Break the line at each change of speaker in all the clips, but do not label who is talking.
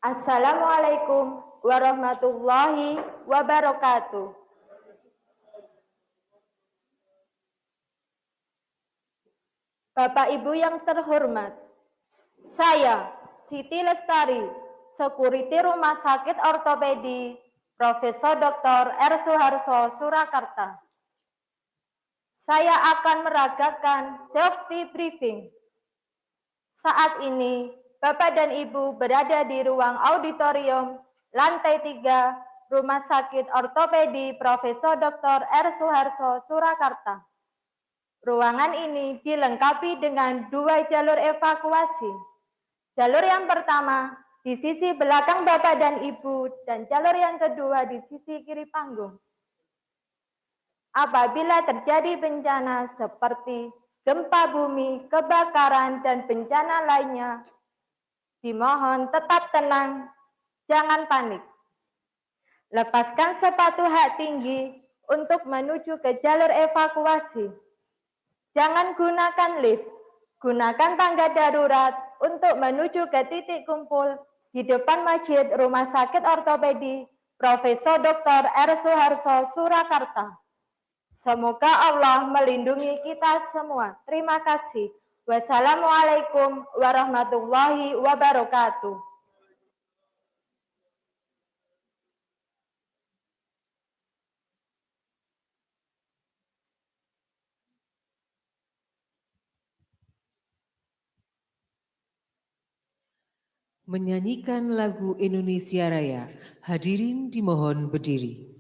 Assalamualaikum warahmatullahi wabarakatuh. Bapak Ibu yang terhormat, saya Siti Lestari, Security Rumah Sakit Ortopedi Profesor Dr. R. Suharso, Surakarta. Saya akan meragakan safety briefing. Saat ini, Bapak dan Ibu berada di ruang auditorium lantai 3 Rumah Sakit Ortopedi Profesor Dr. R. Suharso, Surakarta. Ruangan ini dilengkapi dengan 2 jalur evakuasi. Jalur yang pertama di sisi belakang Bapak dan Ibu dan jalur yang kedua di sisi kiri panggung. Apabila terjadi bencana seperti gempa bumi, kebakaran, dan bencana lainnya, dimohon tetap tenang, jangan panik. Lepaskan sepatu hak tinggi untuk menuju ke jalur evakuasi. Jangan gunakan lift, gunakan tangga darurat untuk menuju ke titik kumpul di depan Masjid Rumah Sakit Ortopedi Profesor Dr. R. Suharso, Surakarta. Semoga Allah melindungi kita semua. Terima kasih. Wassalamualaikum warahmatullahi wabarakatuh.
Menyanyikan lagu Indonesia Raya, hadirin dimohon berdiri.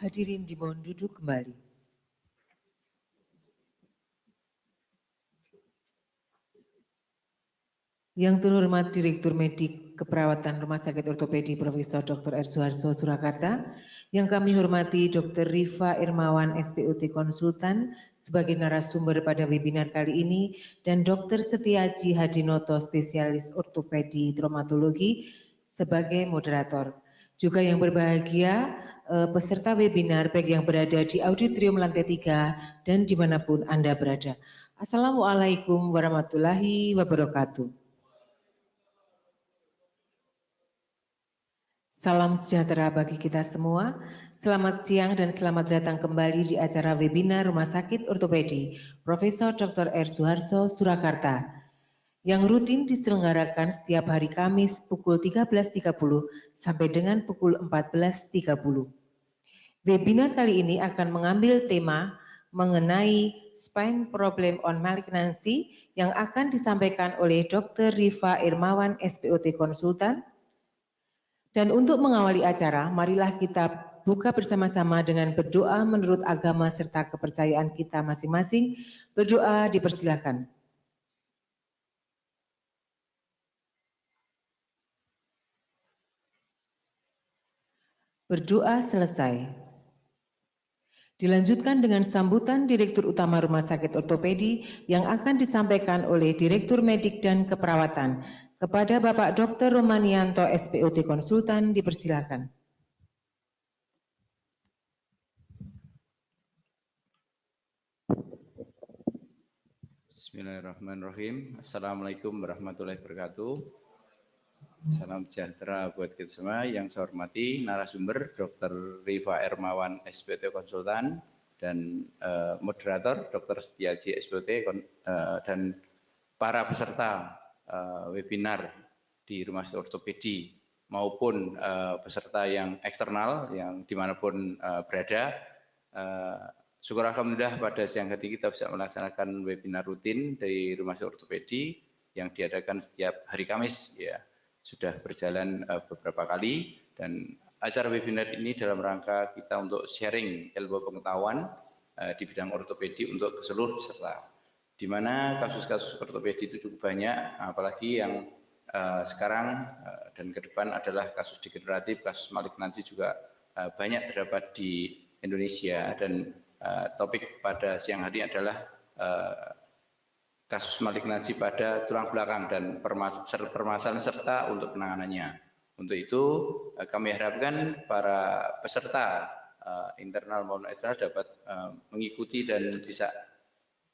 Hadirin dimohon duduk kembali. Yang terhormat Direktur Medik Keperawatan Rumah Sakit Ortopedi Profesor Dr. R. Suharso, Surakarta, yang kami hormati Dr. Rifa Irmawan, SPOT Konsultan sebagai narasumber pada webinar kali ini, dan Dr. Setiaji Hadinoto, Spesialis Ortopedi Traumatologi sebagai moderator. Juga yang berbahagia peserta webinar baik yang berada di auditorium lantai 3 dan dimanapun Anda berada. Assalamualaikum warahmatullahi wabarakatuh. Salam sejahtera bagi kita semua. Selamat siang dan selamat datang kembali di acara webinar Rumah Sakit Ortopedi Profesor Dr. R. Suharso, Surakarta, yang rutin diselenggarakan setiap hari Kamis pukul 13.30 sampai dengan pukul 14.30. Webinar kali ini akan mengambil tema mengenai spine problem on malignancy yang akan disampaikan oleh Dr. Rifa Irmawan, SPOT Konsultan. Dan untuk mengawali acara, marilah kita buka bersama-sama dengan berdoa menurut agama serta kepercayaan kita masing-masing. Berdoa dipersilakan. Berdoa selesai. Dilanjutkan dengan sambutan Direktur Utama Rumah Sakit Ortopedi yang akan disampaikan oleh Direktur Medik dan Keperawatan. Kepada Bapak Dr. Romanianto, SPOT Konsultan, dipersilakan.
Bismillahirrahmanirrahim. Assalamualaikum warahmatullahi wabarakatuh. Salam sejahtera buat kita semua. Yang saya hormati narasumber Dr. Rifa Ermawan, SPOT Konsultan, dan moderator Dr. Setiaji, SPOT, dan para peserta webinar di Rumah Sakit Ortopedi maupun peserta yang eksternal yang dimanapun berada. Syukur alhamdulillah pada siang hari kita bisa melaksanakan webinar rutin dari Rumah Sakit Ortopedi yang diadakan setiap hari Kamis, ya. Sudah berjalan beberapa kali, dan acara webinar ini dalam rangka kita untuk sharing ilmu pengetahuan di bidang ortopedi untuk ke seluruh peserta. Di mana kasus-kasus ortopedi itu cukup banyak, apalagi yang sekarang dan ke depan adalah kasus degeneratif, kasus malignansi juga banyak terdapat di Indonesia, dan topik pada siang hari adalah kasus malignansi pada tulang belakang dan permasalahan serta untuk penanganannya. Untuk itu kami harapkan para peserta internal maupun eksternal dapat mengikuti dan bisa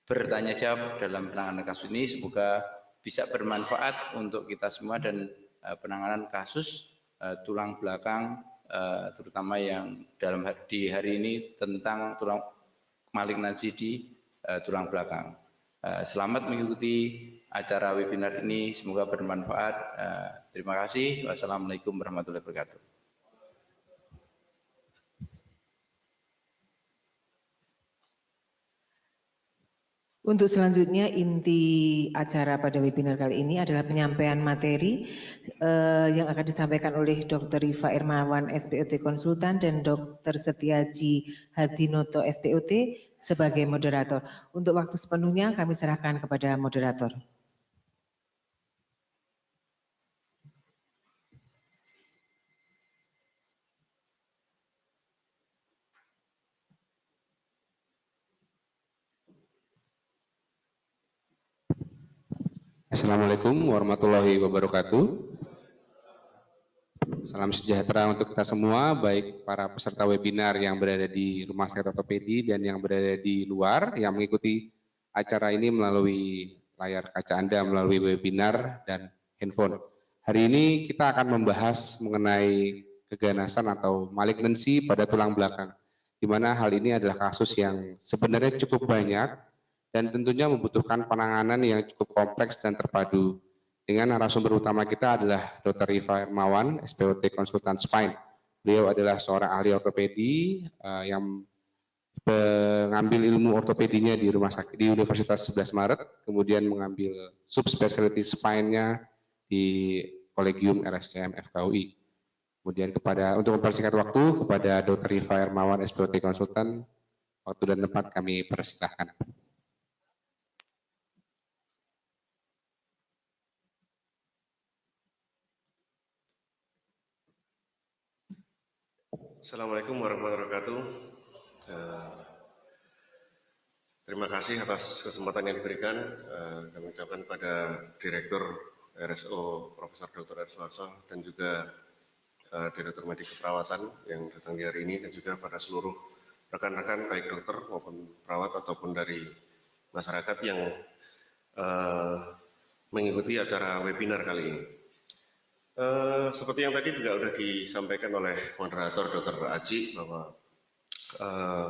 bertanya jawab dalam penanganan kasus ini. Semoga bisa bermanfaat untuk kita semua dan penanganan kasus tulang belakang, terutama yang di hari ini tentang tulang malignansi di tulang belakang. Selamat mengikuti acara webinar ini, semoga bermanfaat. Terima kasih. Wassalamualaikum warahmatullahi wabarakatuh.
Untuk selanjutnya, inti acara pada webinar kali ini adalah penyampaian materi yang akan disampaikan oleh Dr. Rifa Ermawan, SPOT Konsultan, dan Dr. Setiaji Hadinoto, SPOT, sebagai moderator. Untuk waktu sepenuhnya kami serahkan kepada moderator.
Assalamualaikum warahmatullahi wabarakatuh. Salam sejahtera untuk kita semua, baik para peserta webinar yang berada di Rumah Sakit Ortopedi dan yang berada di luar yang mengikuti acara ini melalui layar kaca Anda, melalui webinar dan handphone. Hari ini kita akan membahas mengenai keganasan atau malignansi pada tulang belakang, di mana hal ini adalah kasus yang sebenarnya cukup banyak dan tentunya membutuhkan penanganan yang cukup kompleks dan terpadu. Dengan narasumber utama kita adalah Dr. Rifa Ermawan, SPOT Konsultan Spine. Beliau adalah seorang ahli ortopedi yang mengambil ilmu ortopedinya di rumah sakit di Universitas 11 Maret, kemudian mengambil subspecialty spine-nya di Kolegium RSCM FKUI. Kemudian untuk mempersingkat waktu kepada Dr. Rifa Ermawan, SPOT Konsultan, waktu dan tempat kami persilahkan.
Assalamualaikum warahmatullahi wabarakatuh. Terima kasih atas kesempatan yang diberikan. Kami ucapkan pada Direktur RSO Profesor Dr. Ersuharso dan juga Direktur Medik Keperawatan yang datang di hari ini, dan juga pada seluruh rekan-rekan baik dokter maupun perawat ataupun dari masyarakat yang mengikuti acara webinar kali ini. Seperti yang tadi juga sudah disampaikan oleh moderator Dr. Aji bahwa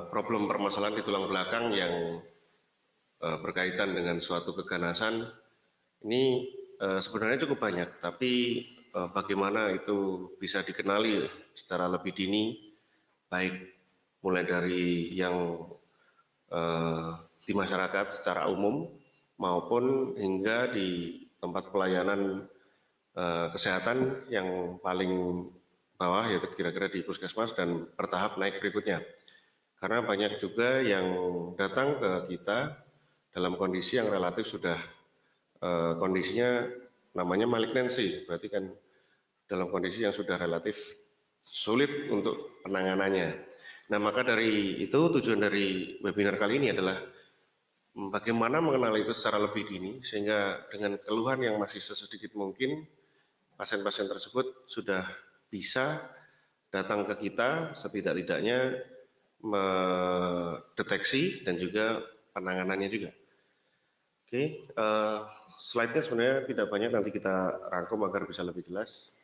problem permasalahan di tulang belakang yang berkaitan dengan suatu keganasan ini sebenarnya cukup banyak, tapi bagaimana itu bisa dikenali secara lebih dini, baik mulai dari yang di masyarakat secara umum maupun hingga di tempat pelayanan kesehatan yang paling bawah, yaitu kira-kira di puskesmas, dan bertahap naik berikutnya. Karena banyak juga yang datang ke kita dalam kondisi yang relatif sudah kondisinya namanya malignansi, berarti kan dalam kondisi yang sudah relatif sulit untuk penanganannya. Nah, maka dari itu tujuan dari webinar kali ini adalah bagaimana mengenal itu secara lebih dini, sehingga dengan keluhan yang masih sesedikit mungkin, pasien-pasien tersebut sudah bisa datang ke kita setidak-tidaknya mendeteksi dan juga penanganannya juga. Oke, slide-nya sebenarnya tidak banyak, nanti kita rangkum agar bisa lebih jelas.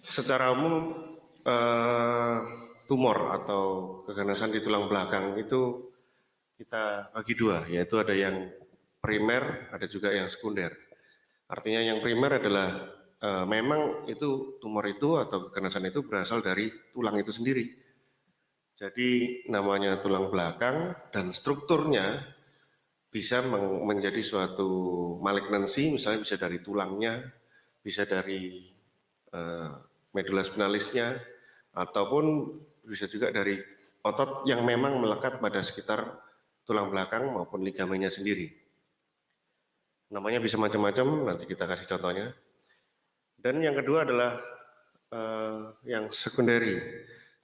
Secara umum tumor atau keganasan di tulang belakang itu kita bagi dua, yaitu ada yang primer, ada juga yang sekunder. Artinya yang primer adalah memang itu tumor itu atau keganasan itu berasal dari tulang itu sendiri. Jadi namanya tulang belakang dan strukturnya bisa menjadi suatu malignansi, misalnya bisa dari tulangnya, bisa dari medula spinalisnya, ataupun bisa juga dari otot yang memang melekat pada sekitar tulang belakang maupun ligamennya sendiri. Namanya bisa macam-macam, nanti kita kasih contohnya. Dan yang kedua adalah yang sekunderi.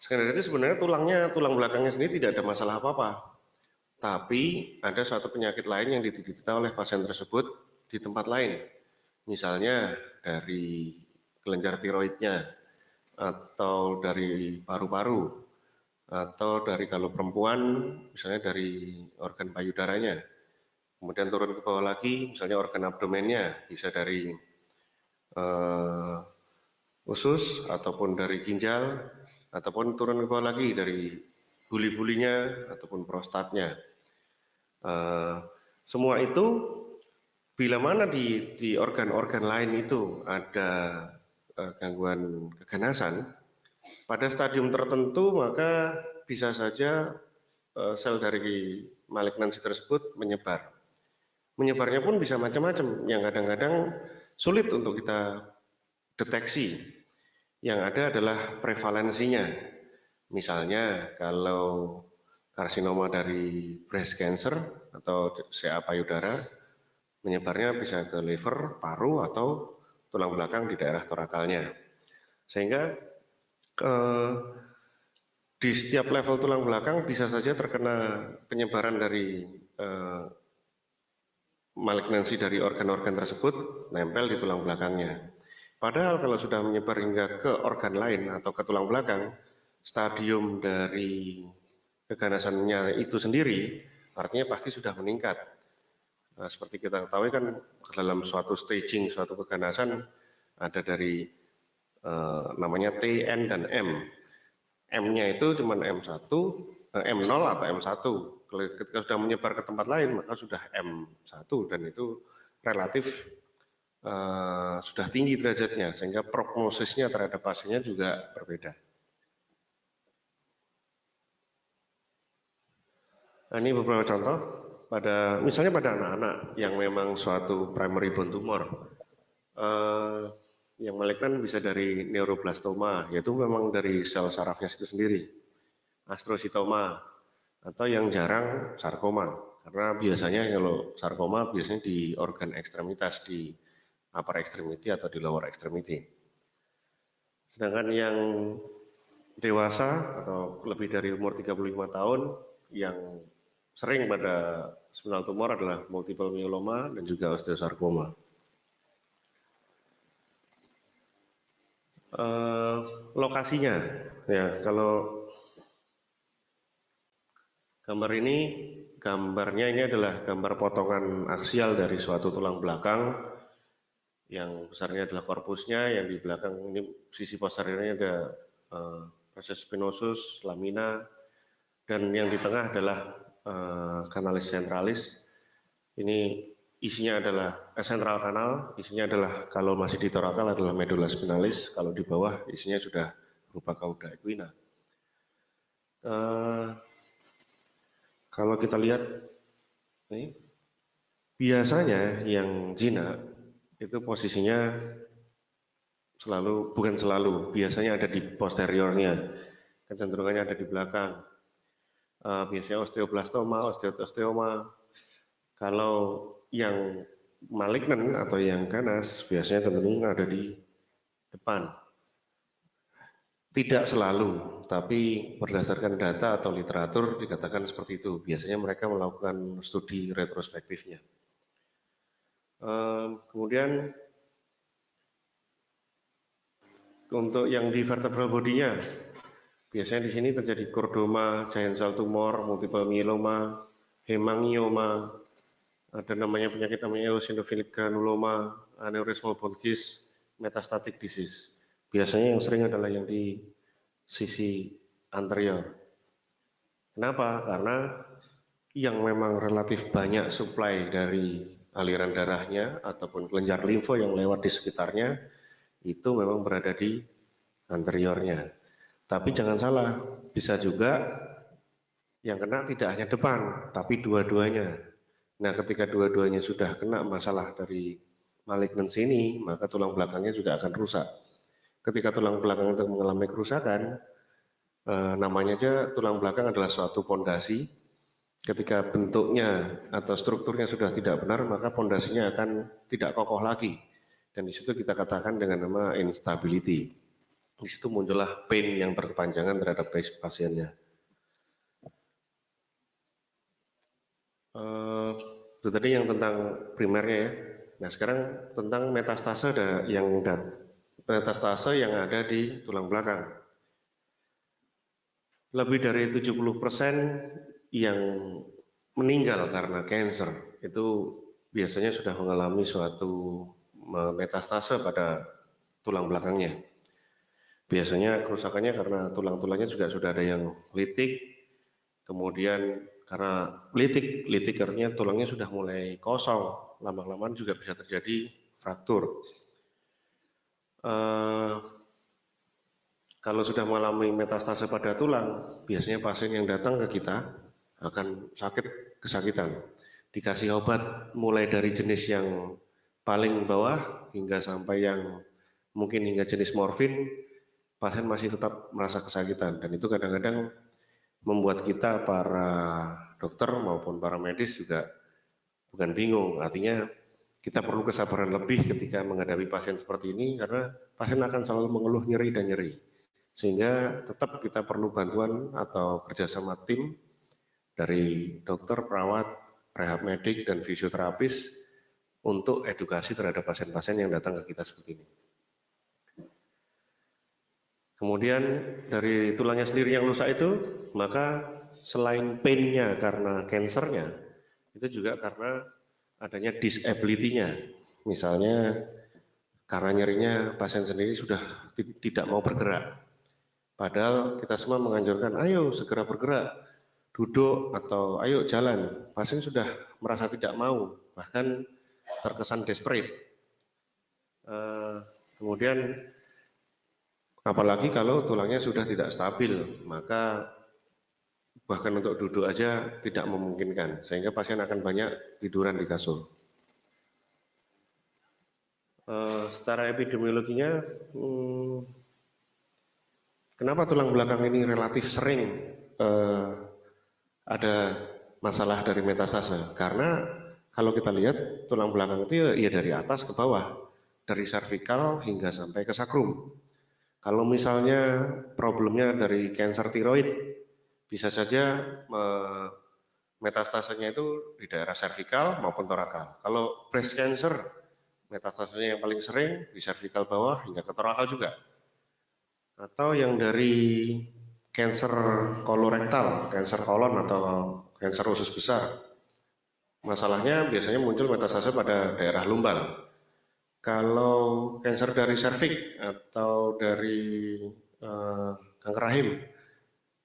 Sekunderi itu sebenarnya tulang belakangnya sendiri tidak ada masalah apa-apa. Tapi ada suatu penyakit lain yang diderita oleh pasien tersebut di tempat lain. Misalnya dari kelenjar tiroidnya, atau dari paru-paru, atau dari kalau perempuan misalnya dari organ payudaranya. Kemudian turun ke bawah lagi, misalnya organ abdomennya, bisa dari usus, ataupun dari ginjal, ataupun turun ke bawah lagi dari buli-bulinya, ataupun prostatnya. Semua itu, bila mana di organ-organ lain itu ada gangguan keganasan, pada stadium tertentu maka bisa saja sel dari malignansi tersebut menyebar. Menyebarnya pun bisa macam-macam, yang kadang-kadang sulit untuk kita deteksi. Yang ada adalah prevalensinya. Misalnya kalau karsinoma dari breast cancer atau CA payudara, menyebarnya bisa ke liver, paru, atau tulang belakang di daerah torakalnya. Sehingga di setiap level tulang belakang bisa saja terkena penyebaran dari malignansi dari organ-organ tersebut nempel di tulang belakangnya. Padahal kalau sudah menyebar hingga ke organ lain atau ke tulang belakang, stadium dari keganasannya itu sendiri artinya pasti sudah meningkat. Nah, seperti kita ketahui kan dalam suatu staging, suatu keganasan ada dari namanya T, N, dan M. M-nya itu cuma M0 atau M1. Ketika sudah menyebar ke tempat lain maka sudah M1 dan itu relatif sudah tinggi derajatnya sehingga prognosisnya terhadap pasiennya juga berbeda. Nah, ini beberapa contoh misalnya pada anak-anak yang memang suatu primary bone tumor. Yang malignan bisa dari neuroblastoma, yaitu memang dari sel sarafnya itu sendiri, astrositoma, atau yang jarang sarkoma, karena biasanya kalau sarkoma biasanya di organ ekstremitas, di upper extremity atau di lower extremity. Sedangkan yang dewasa atau lebih dari umur 35 tahun yang sering pada spinal tumor adalah multiple myeloma dan juga osteosarkoma. Lokasinya, ya kalau gambarnya ini adalah gambar potongan aksial dari suatu tulang belakang yang besarnya adalah korpusnya, yang di belakang ini sisi posteriornya ada proses spinosus, lamina, dan yang di tengah adalah kanalis centralis. Ini isinya adalah sentral kanal, isinya adalah kalau masih di torakal adalah medula spinalis, kalau di bawah isinya sudah berupa cauda equina. Kalau kita lihat Ini biasanya yang jinak itu posisinya bukan selalu, biasanya ada di posteriornya, kecenderungannya ada di belakang. Biasanya osteoblastoma, osteoma. Kalau yang malignan atau yang ganas biasanya cenderung ada di depan. Tidak selalu, tapi berdasarkan data atau literatur dikatakan seperti itu. Biasanya mereka melakukan studi retrospektifnya. Kemudian untuk yang di vertebral body-nya, biasanya di sini terjadi chordoma, giant cell tumor, multiple myeloma, hemangioma, ada namanya penyakit namanya eosinophilic granuloma, aneurysmal bone cyst, metastatic disease. Biasanya yang sering adalah yang di sisi anterior. Kenapa? Karena yang memang relatif banyak suplai dari aliran darahnya ataupun kelenjar limfo yang lewat di sekitarnya itu memang berada di anteriornya. Tapi jangan salah, bisa juga yang kena tidak hanya depan, tapi dua-duanya. Nah, ketika dua-duanya sudah kena masalah dari malignansi ini, maka tulang belakangnya juga akan rusak. Ketika tulang belakang itu mengalami kerusakan, namanya aja tulang belakang adalah suatu pondasi. Ketika bentuknya atau strukturnya sudah tidak benar, maka pondasinya akan tidak kokoh lagi. Dan di situ kita katakan dengan nama instability. Di situ muncullah pain yang berkepanjangan terhadap pasiennya. Itu tadi yang tentang primernya ya. Nah sekarang tentang metastase yang ada di tulang belakang. Lebih dari 70% yang meninggal karena kanker itu biasanya sudah mengalami suatu metastase pada tulang belakangnya. Biasanya kerusakannya karena tulang-tulangnya juga sudah ada yang litik, kemudian karena litik artinya tulangnya sudah mulai kosong, lama-lamaan juga bisa terjadi fraktur. Kalau sudah mengalami metastase pada tulang, biasanya pasien yang datang ke kita akan kesakitan. Dikasih obat mulai dari jenis yang paling bawah hingga sampai yang mungkin hingga jenis morfin, pasien masih tetap merasa kesakitan. Dan itu kadang-kadang membuat kita para dokter maupun para medis juga bukan bingung. Artinya kita perlu kesabaran lebih ketika menghadapi pasien seperti ini karena pasien akan selalu mengeluh nyeri dan nyeri. Sehingga tetap kita perlu bantuan atau kerjasama tim dari dokter, perawat, rehab medik, dan fisioterapis untuk edukasi terhadap pasien-pasien yang datang ke kita seperti ini. Kemudian dari tulangnya sendiri yang rusak itu, maka selain pain-nya karena kansernya, itu juga karena adanya disability-nya. Misalnya karena nyerinya pasien sendiri sudah tidak mau bergerak. Padahal kita semua menganjurkan, ayo segera bergerak, duduk atau ayo jalan. Pasien sudah merasa tidak mau, bahkan terkesan desperate. Kemudian apalagi kalau tulangnya sudah tidak stabil, maka bahkan untuk duduk aja tidak memungkinkan, sehingga pasien akan banyak tiduran di kasur. Secara epidemiologinya, kenapa tulang belakang ini relatif sering ada masalah dari metastase? Karena kalau kita lihat tulang belakang itu ya dari atas ke bawah, dari servikal hingga sampai ke sakrum. Kalau misalnya problemnya dari kanker tiroid, bisa saja metastasenya itu di daerah servikal maupun torakal. Kalau breast cancer, metastasenya yang paling sering di servikal bawah hingga ke torakal juga. Atau yang dari kanker kolorektal, kanker kolon atau kanker usus besar. Masalahnya biasanya muncul metastase pada daerah lumbal. Kalau kanker dari serviks atau dari kanker rahim,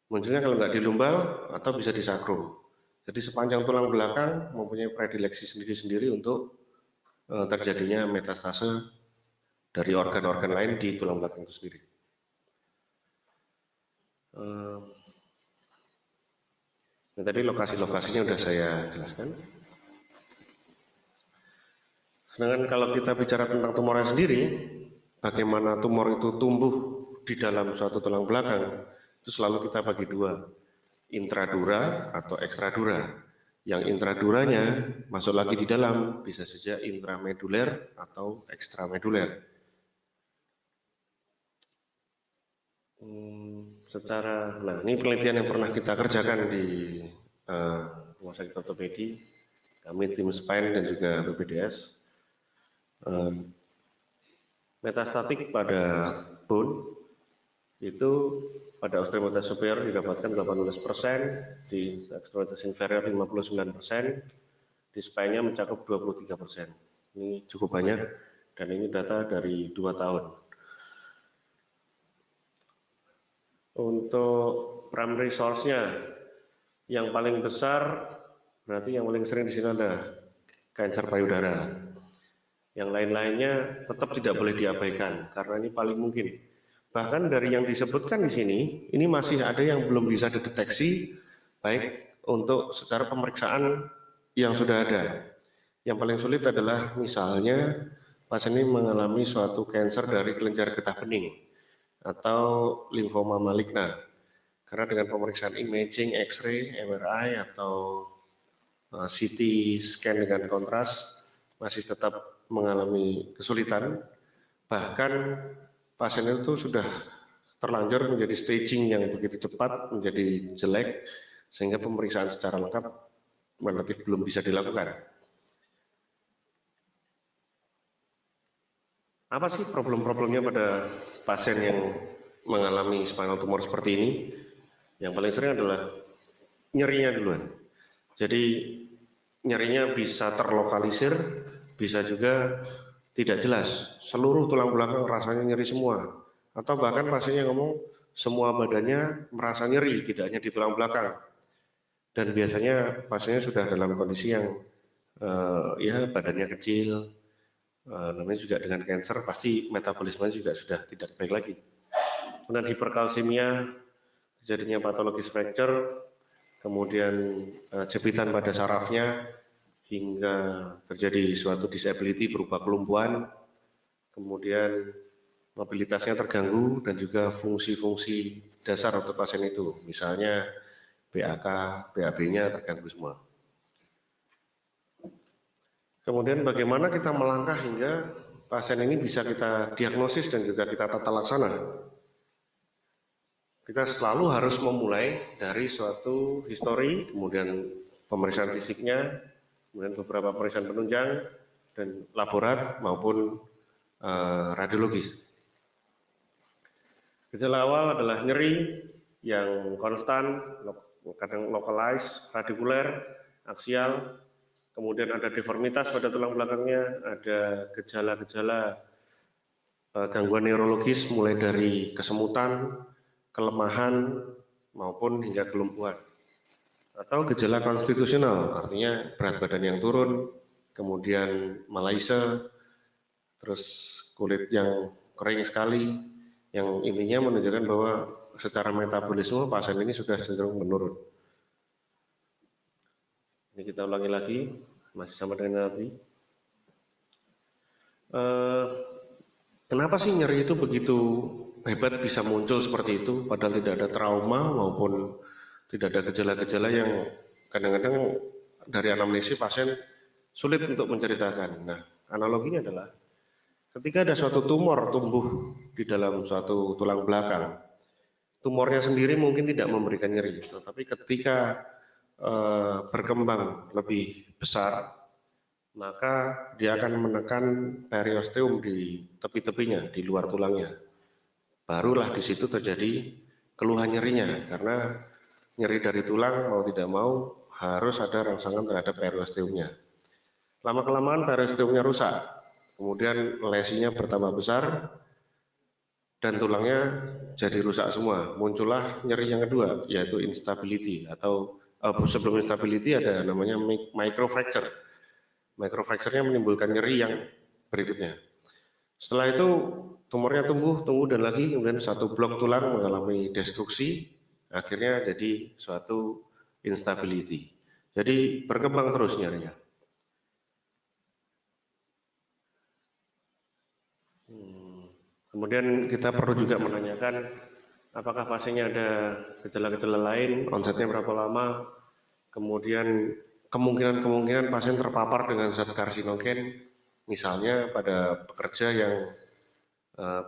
munculnya kalau nggak di lumbal atau bisa di sakrum. Jadi sepanjang tulang belakang mempunyai predileksi sendiri-sendiri untuk terjadinya metastase dari organ-organ lain di tulang belakang itu sendiri. Nah, tadi lokasi-lokasinya sudah saya jelaskan. Sedangkan kalau kita bicara tentang tumornya sendiri, bagaimana tumor itu tumbuh di dalam suatu tulang belakang, itu selalu kita bagi dua, intradura atau ekstradura. Yang intraduranya masuk lagi di dalam, bisa saja intrameduler atau ekstrameduler. Nah ini penelitian yang pernah kita kerjakan di Rumah Sakit Ortopedi, kami tim Spine dan juga BPDS. Metastatik pada bone itu pada ekstremitas superior didapatkan 18%, di ekstremitas inferior 59%, di spine-nya mencakup 23%. Ini cukup banyak dan ini data dari 2 tahun. Untuk primary source-nya yang paling besar berarti yang paling sering di sini ada kanker payudara. Yang lain-lainnya tetap tidak boleh diabaikan karena ini paling mungkin. Bahkan dari yang disebutkan di sini, ini masih ada yang belum bisa dideteksi, baik untuk secara pemeriksaan yang sudah ada. Yang paling sulit adalah misalnya pasien ini mengalami suatu kanker dari kelenjar getah bening atau limfoma maligna. Karena dengan pemeriksaan imaging, X-ray, MRI atau CT scan dengan kontras masih tetap mengalami kesulitan. Bahkan pasien itu sudah terlanjur menjadi staging yang begitu cepat, menjadi jelek, sehingga pemeriksaan secara lengkap relatif belum bisa dilakukan. Apa sih problem-problemnya pada pasien yang mengalami spinal tumor seperti ini? Yang paling sering adalah nyerinya duluan. Jadi nyerinya bisa terlokalisir, bisa juga tidak jelas. Seluruh tulang belakang rasanya nyeri semua. Atau bahkan pasiennya ngomong semua badannya merasa nyeri, tidak hanya di tulang belakang. Dan biasanya pasiennya sudah dalam kondisi yang ya badannya kecil, namanya juga dengan kanker pasti metabolisme juga sudah tidak baik lagi. Kemudian hiperkalsemia, terjadinya patologis fracture, kemudian jepitan pada sarafnya hingga terjadi suatu disability berupa kelumpuhan, kemudian mobilitasnya terganggu dan juga fungsi-fungsi dasar untuk pasien itu, misalnya BAK, BAB-nya terganggu semua. Kemudian bagaimana kita melangkah hingga pasien ini bisa kita diagnosis dan juga kita tata laksana. Kita selalu harus memulai dari suatu histori, kemudian pemeriksaan fisiknya, kemudian beberapa pemeriksaan penunjang, dan laborat maupun radiologis. Gejala awal adalah nyeri yang konstan, kadang localized, radikuler, aksial, kemudian ada deformitas pada tulang belakangnya, ada gejala-gejala gangguan neurologis mulai dari kesemutan, kelemahan, maupun hingga kelumpuhan. Atau gejala konstitusional, artinya berat badan yang turun, kemudian malaise, terus kulit yang kering sekali, yang intinya menunjukkan bahwa secara metabolisme pasien ini sudah cenderung menurun. Ini kita ulangi lagi, masih sama dengan tadi. Kenapa sih nyeri itu begitu hebat bisa muncul seperti itu, padahal tidak ada trauma maupun tidak ada gejala-gejala yang kadang-kadang dari anamnesis pasien sulit untuk menceritakan. Nah, analoginya adalah ketika ada suatu tumor tumbuh di dalam suatu tulang belakang, tumornya sendiri mungkin tidak memberikan nyeri, tetapi ketika berkembang lebih besar, maka dia akan menekan periosteum di tepi-tepinya, di luar tulangnya. Barulah di situ terjadi keluhan nyerinya, karena nyeri dari tulang mau tidak mau harus ada rangsangan terhadap periosteumnya. Lama-kelamaan periosteumnya rusak, kemudian lesinya bertambah besar, dan tulangnya jadi rusak semua. Muncullah nyeri yang kedua, yaitu instability, atau sebelum instability ada namanya microfracture. Microfracture-nya menimbulkan nyeri yang berikutnya. Setelah itu tumornya tumbuh dan lagi, kemudian satu blok tulang mengalami destruksi, akhirnya jadi suatu instability. Jadi berkembang terus nyerinya. Kemudian kita perlu juga menanyakan apakah pasiennya ada gejala-gejala lain, onsetnya berapa lama, kemudian kemungkinan pasien terpapar dengan zat karsinogen, misalnya pada pekerja yang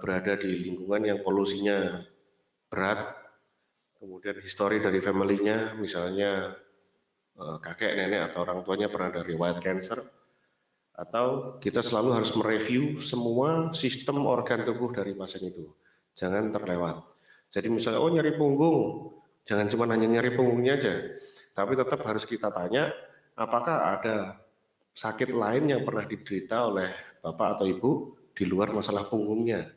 berada di lingkungan yang polusinya berat, kemudian histori dari family-nya, misalnya kakek, nenek, atau orang tuanya pernah dari riwayat cancer, atau kita selalu harus mereview semua sistem organ tubuh dari pasien itu. Jangan terlewat. Jadi misalnya, oh nyeri punggung, jangan cuma hanya nyeri punggungnya aja, tapi tetap harus kita tanya, apakah ada sakit lain yang pernah diderita oleh bapak atau ibu di luar masalah punggungnya.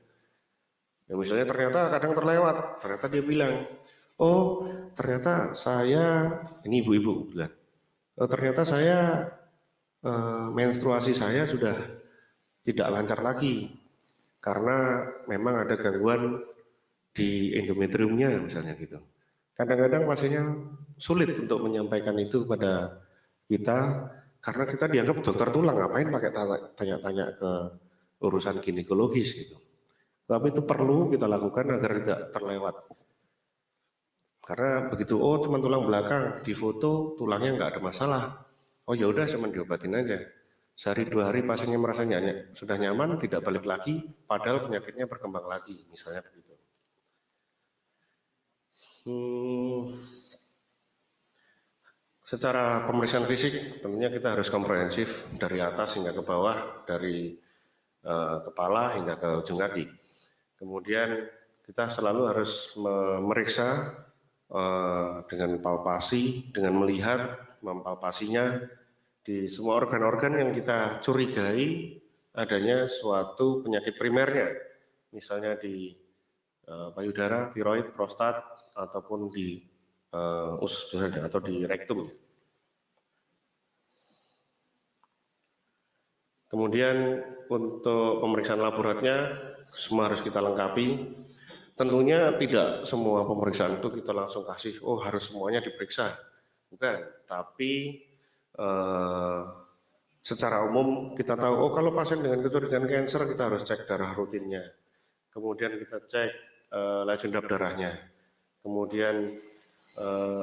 Ya misalnya ternyata kadang terlewat, ternyata dia bilang, oh ternyata saya, ini ibu-ibu bilang, oh, ternyata saya menstruasi saya sudah tidak lancar lagi karena memang ada gangguan di endometriumnya misalnya gitu. Kadang-kadang pasiennya sulit untuk menyampaikan itu kepada kita karena kita dianggap dokter tulang, ngapain pakai tanya-tanya ke urusan ginekologis gitu. Tapi itu perlu kita lakukan agar tidak terlewat. Karena begitu, oh cuma tulang belakang, di foto tulangnya nggak ada masalah. Oh ya udah cuma diobatin aja. Sehari 2 hari pasiennya merasa sudah nyaman, tidak balik lagi, padahal penyakitnya berkembang lagi, misalnya begitu. Secara pemeriksaan fisik, tentunya kita harus komprehensif dari atas hingga ke bawah, dari kepala hingga ke ujung kaki. Kemudian kita selalu harus memeriksa dengan palpasi, dengan melihat, mempalpasinya di semua organ-organ yang kita curigai adanya suatu penyakit primernya, misalnya di payudara, tiroid, prostat, ataupun di usus atau di rektum. Kemudian untuk pemeriksaan laboratnya semua harus kita lengkapi. Tentunya tidak semua pemeriksaan itu kita langsung kasih, oh harus semuanya diperiksa. Bukan, tapi secara umum kita tahu, oh kalau pasien dengan kecurigaan kanker kita harus cek darah rutinnya. Kemudian kita cek laju darahnya. Kemudian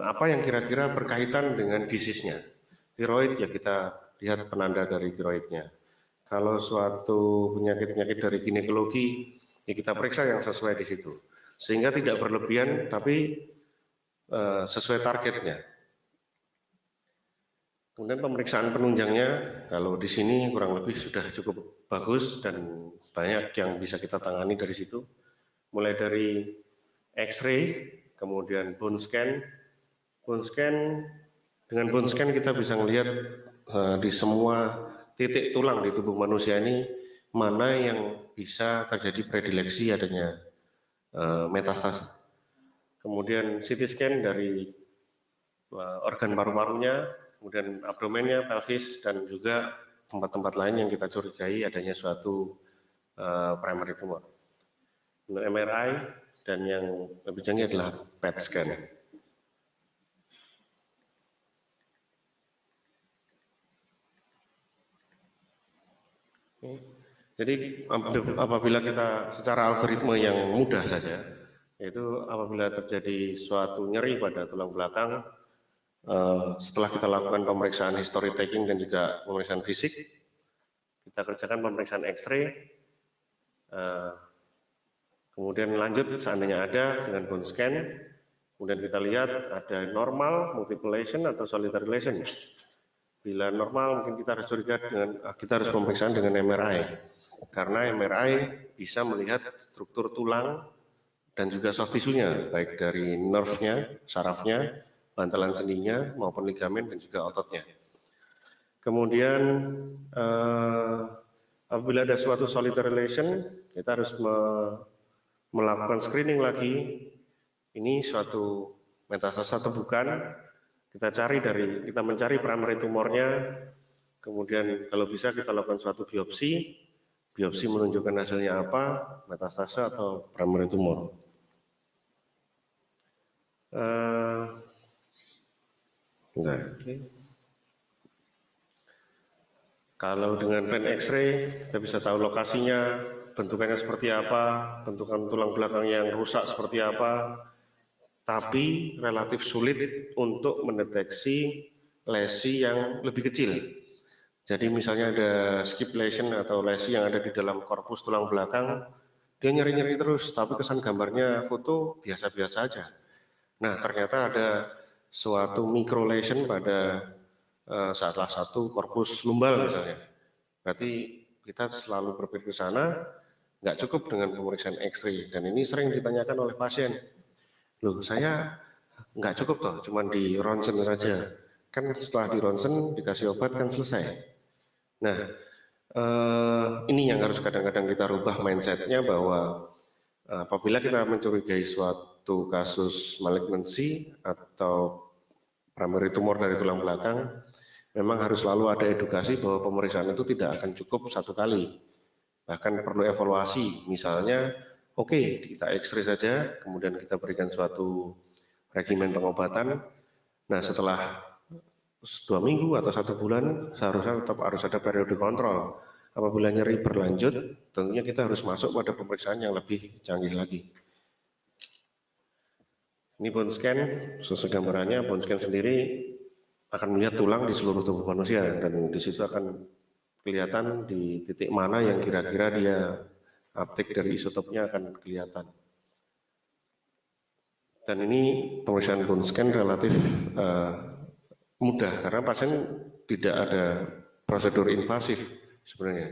apa yang kira-kira berkaitan dengan disease-nya. Tiroid ya kita lihat penanda dari tiroidnya. Kalau suatu penyakit-penyakit dari ginekologi, ya kita periksa yang sesuai di situ. Sehingga tidak berlebihan, tapi sesuai targetnya. Kemudian pemeriksaan penunjangnya, kalau di sini kurang lebih sudah cukup bagus dan banyak yang bisa kita tangani dari situ. Mulai dari X-ray, kemudian bone scan. Dengan bone scan kita bisa melihat di semua titik tulang di tubuh manusia ini mana yang bisa terjadi predileksi adanya metastase. Kemudian CT scan dari organ paru-parunya, kemudian abdomennya, pelvis, dan juga tempat-tempat lain yang kita curigai adanya suatu primary tumor. MRI dan yang lebih canggih adalah PET scan. Jadi apabila kita secara algoritma yang mudah saja, yaitu apabila terjadi suatu nyeri pada tulang belakang, setelah kita lakukan pemeriksaan history taking dan juga pemeriksaan fisik, kita kerjakan pemeriksaan X-ray, kemudian lanjut seandainya ada dengan bone scan, kemudian kita lihat ada normal, multiple lesion atau solitary lesion. Bila normal mungkin kita harus curiga kita harus pemeriksaan dengan MRI. Karena MRI bisa melihat struktur tulang dan juga soft tissue-nya, baik dari nerve-nya, sarafnya, bantalan sendinya maupun ligamen dan juga ototnya. Kemudian apabila ada suatu solitary lesion, kita harus melakukan screening lagi. Ini suatu metastase atau bukan. Kita mencari primary tumornya, kemudian kalau bisa kita lakukan suatu biopsi menunjukkan hasilnya apa, metastase atau primary tumor. Kalau dengan plan X-ray kita bisa tahu lokasinya, bentukannya seperti apa, bentukan tulang belakang yang rusak seperti apa, tapi relatif sulit untuk mendeteksi lesi yang lebih kecil. Jadi misalnya ada skip lesion atau lesi yang ada di dalam korpus tulang belakang, dia nyeri-nyeri terus, tapi kesan gambarnya foto biasa-biasa aja. Nah, ternyata ada suatu micro lesion pada salah satu korpus lumbal misalnya. Berarti kita selalu berpikir ke sana, nggak cukup dengan pemeriksaan X-ray. Dan ini sering ditanyakan oleh pasien. Loh, saya nggak cukup toh, cuma di ronsen saja. Kan setelah di ronsen dikasih obat kan selesai. Nah, ini yang harus kadang-kadang kita rubah mindsetnya bahwa apabila kita mencurigai suatu kasus malignansi atau primary tumor dari tulang belakang, memang harus selalu ada edukasi bahwa pemeriksaan itu tidak akan cukup satu kali. Bahkan perlu evaluasi, misalnya oke, kita X-ray saja, kemudian kita berikan suatu regimen pengobatan. Nah, setelah 2 minggu atau 1 bulan seharusnya tetap harus ada periode kontrol. Apabila nyeri berlanjut, tentunya kita harus masuk pada pemeriksaan yang lebih canggih lagi. Ini bone scan, sesuai gambarannya, bone scan sendiri akan melihat tulang di seluruh tubuh manusia dan di situ akan kelihatan di titik mana yang kira-kira dia uptake dari isotopnya akan kelihatan. Dan ini pemeriksaan bone scan relatif mudah karena pasien tidak ada prosedur invasif sebenarnya.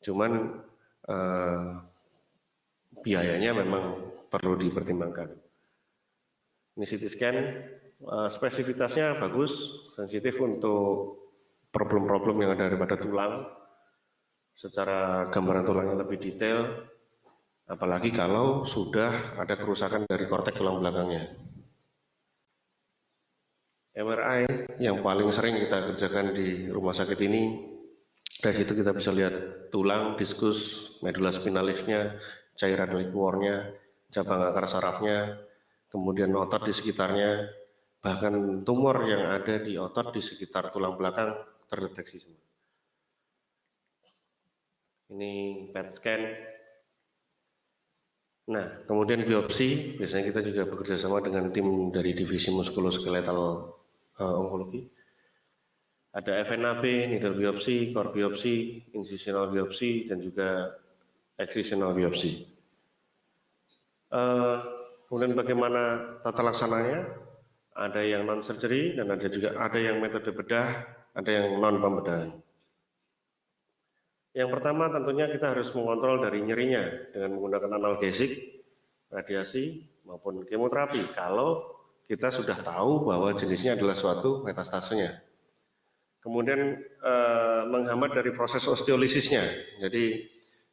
Cuman biayanya memang perlu dipertimbangkan. Ini CT scan, spesifitasnya bagus, sensitif untuk problem-problem yang ada pada tulang. Secara gambaran tulangnya lebih detail, apalagi kalau sudah ada kerusakan dari korteks tulang belakangnya. MRI yang paling sering kita kerjakan di rumah sakit ini, dari situ kita bisa lihat tulang, diskus, medula spinalisnya, cairan liquornya, cabang akar sarafnya, kemudian otot di sekitarnya, bahkan tumor yang ada di otot di sekitar tulang belakang terdeteksi semua. Ini PET scan. Nah, kemudian biopsi, biasanya kita juga bekerja sama dengan tim dari divisi muskuloskeletal onkologi. Ada FNAB, needle biopsi, core biopsi, incisional biopsi, dan juga excisional biopsi. Kemudian bagaimana tata laksananya? Ada yang non surgery dan ada yang metode bedah, ada yang non pembedahan. Yang pertama tentunya kita harus mengontrol dari nyerinya dengan menggunakan analgesik, radiasi maupun kemoterapi. Kalau kita sudah tahu bahwa jenisnya adalah suatu metastasenya. Kemudian menghambat dari proses osteolisisnya. Jadi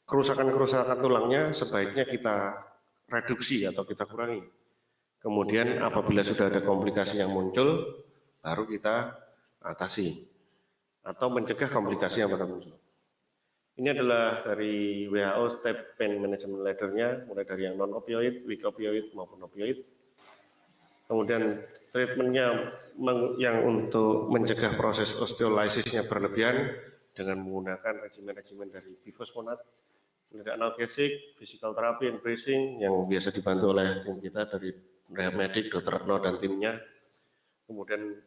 kerusakan-kerusakan tulangnya sebaiknya kita reduksi atau kita kurangi. Kemudian apabila sudah ada komplikasi yang muncul, baru kita atasi atau mencegah komplikasi yang bakal muncul. Ini adalah dari WHO Step Pain Management Ladder-nya, mulai dari yang non-opioid, weak opioid maupun opioid. Kemudian treatmentnya yang untuk mencegah proses osteolisisnya berlebihan dengan menggunakan regimen-regimen dari bifosfonat, analgesik, physical therapy and bracing yang biasa dibantu oleh tim kita dari rehab medik, Dr. Retno dan timnya. Kemudian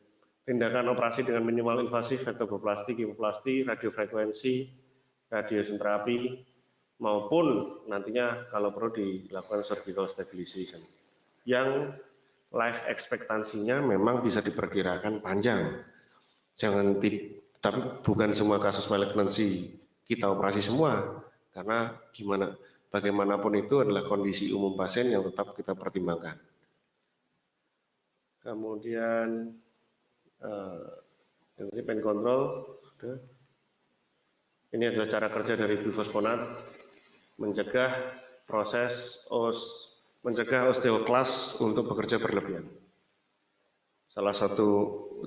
tindakan operasi dengan minimal invasif, vertebroplasti, kemoplasti, radiofrekuensi, radiation terapi, maupun nantinya kalau perlu dilakukan surgical stabilization. Yang life ekspektansinya memang bisa diperkirakan panjang. Tapi bukan semua kasus malignansi kita operasi semua, karena bagaimanapun itu adalah kondisi umum pasien yang tetap kita pertimbangkan. Kemudian ini pain control, ini adalah cara kerja dari bifosfonat mencegah mencegah osteoklas untuk bekerja berlebihan. Salah satu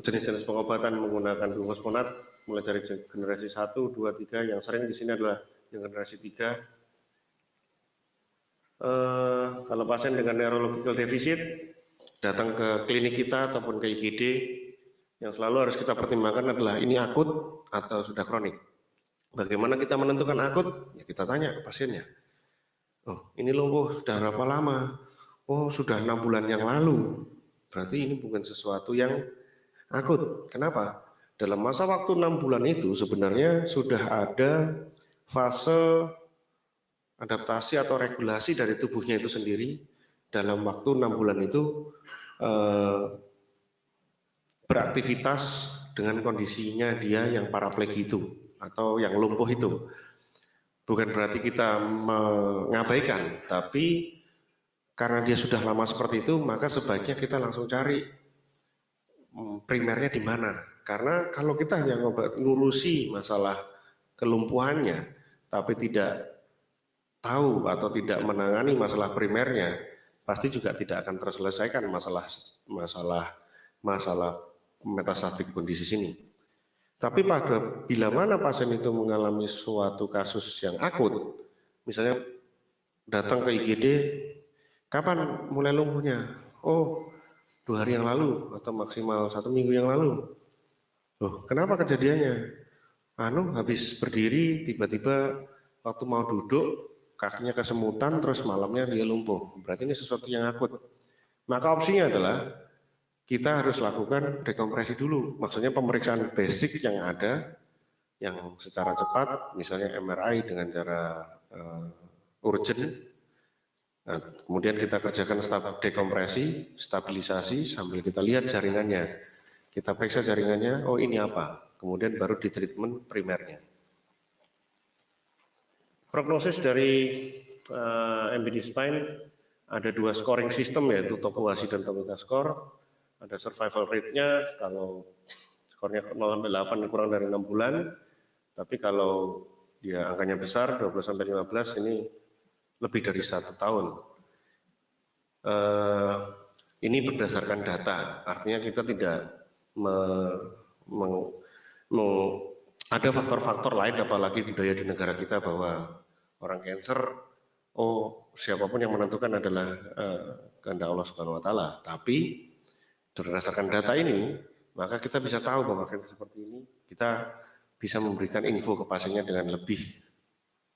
jenis-jenis pengobatan menggunakan bifosfonat mulai dari generasi 1, 2, 3, yang sering di sini adalah yang generasi 3. Kalau pasien dengan neurological deficit datang ke klinik kita ataupun ke IGD, yang selalu harus kita pertimbangkan adalah ini akut atau sudah kronik. Bagaimana kita menentukan akut? Ya, kita tanya ke pasiennya. Oh, ini lumpuh sudah berapa lama? Oh, sudah 6 bulan yang lalu. Berarti ini bukan sesuatu yang akut. Kenapa? Dalam masa waktu 6 bulan itu sebenarnya sudah ada fase adaptasi atau regulasi dari tubuhnya itu sendiri. Dalam waktu 6 bulan itu beraktivitas dengan kondisinya dia yang paraplegi itu atau yang lumpuh itu. Bukan berarti kita mengabaikan, tapi karena dia sudah lama seperti itu, maka sebaiknya kita langsung cari primernya di mana. Karena kalau kita hanya ngurusi masalah kelumpuhannya, tapi tidak tahu atau tidak menangani masalah primernya, pasti juga tidak akan terselesaikan masalah metastatik kondisi sini. Tapi bila mana pasien itu mengalami suatu kasus yang akut, misalnya datang ke IGD, kapan mulai lumpuhnya? Oh, 2 hari yang lalu atau maksimal 1 minggu yang lalu. Loh, kenapa kejadiannya? Habis berdiri tiba-tiba waktu mau duduk kakinya kesemutan terus malamnya dia lumpuh. Berarti ini sesuatu yang akut. Maka opsinya adalah kita harus lakukan dekompresi dulu. Maksudnya pemeriksaan basic yang ada yang secara cepat, misalnya MRI dengan cara urgent. Nah, kemudian kita kerjakan dekompresi, stabilisasi sambil kita lihat jaringannya. Kita periksa jaringannya, oh ini apa? Kemudian baru di treatment primernya. Prognosis dari MBD Spine ada 2 scoring system, yaitu Tokuhashi dan Tomita score. Ada survival rate-nya, kalau skornya 0-8 kurang dari 6 bulan. Tapi kalau dia angkanya besar, 12-15, ini lebih dari 1 tahun. Ini berdasarkan data, artinya kita tidak ada faktor-faktor lain, apalagi budaya di negara kita bahwa orang cancer, siapapun yang menentukan adalah kehendak Allah Subhanahu Wa Taala. Tapi berdasarkan data ini, maka kita bisa tahu bahwa cancer seperti ini, kita bisa memberikan info ke pasiennya dengan lebih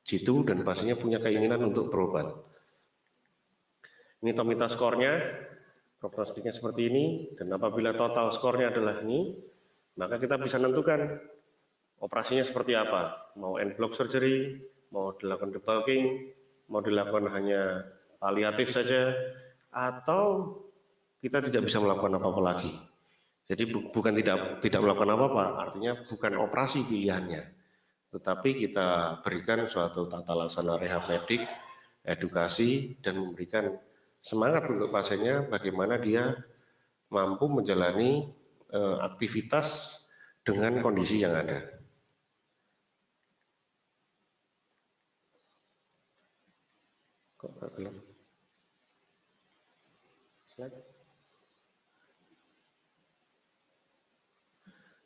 jitu dan pasiennya punya keinginan untuk berobat. Ini Tomita skornya, prognostiknya seperti ini, dan apabila total skornya adalah ini, maka kita bisa menentukan operasinya seperti apa. Mau end block surgery, mau dilakukan debulking, mau dilakukan hanya paliatif saja, atau kita tidak bisa melakukan apa-apa lagi. Jadi bukan tidak melakukan apa-apa, artinya bukan operasi pilihannya, tetapi kita berikan suatu tata laksana rehab medik, edukasi, dan memberikan semangat untuk pasiennya bagaimana dia mampu menjalani aktivitas dengan kondisi yang ada.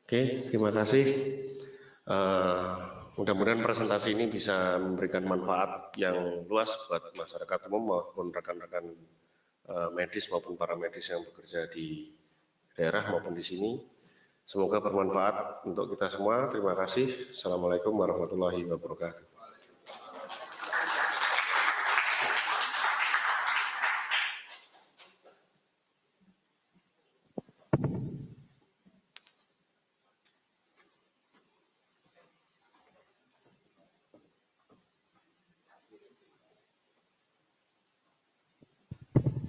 Oke, terima kasih. Mudah-mudahan presentasi ini bisa memberikan manfaat yang luas buat masyarakat umum maupun rekan-rekan medis maupun para medis yang bekerja di daerah maupun di sini. Semoga bermanfaat untuk kita semua. Terima kasih. Assalamualaikum warahmatullahi wabarakatuh.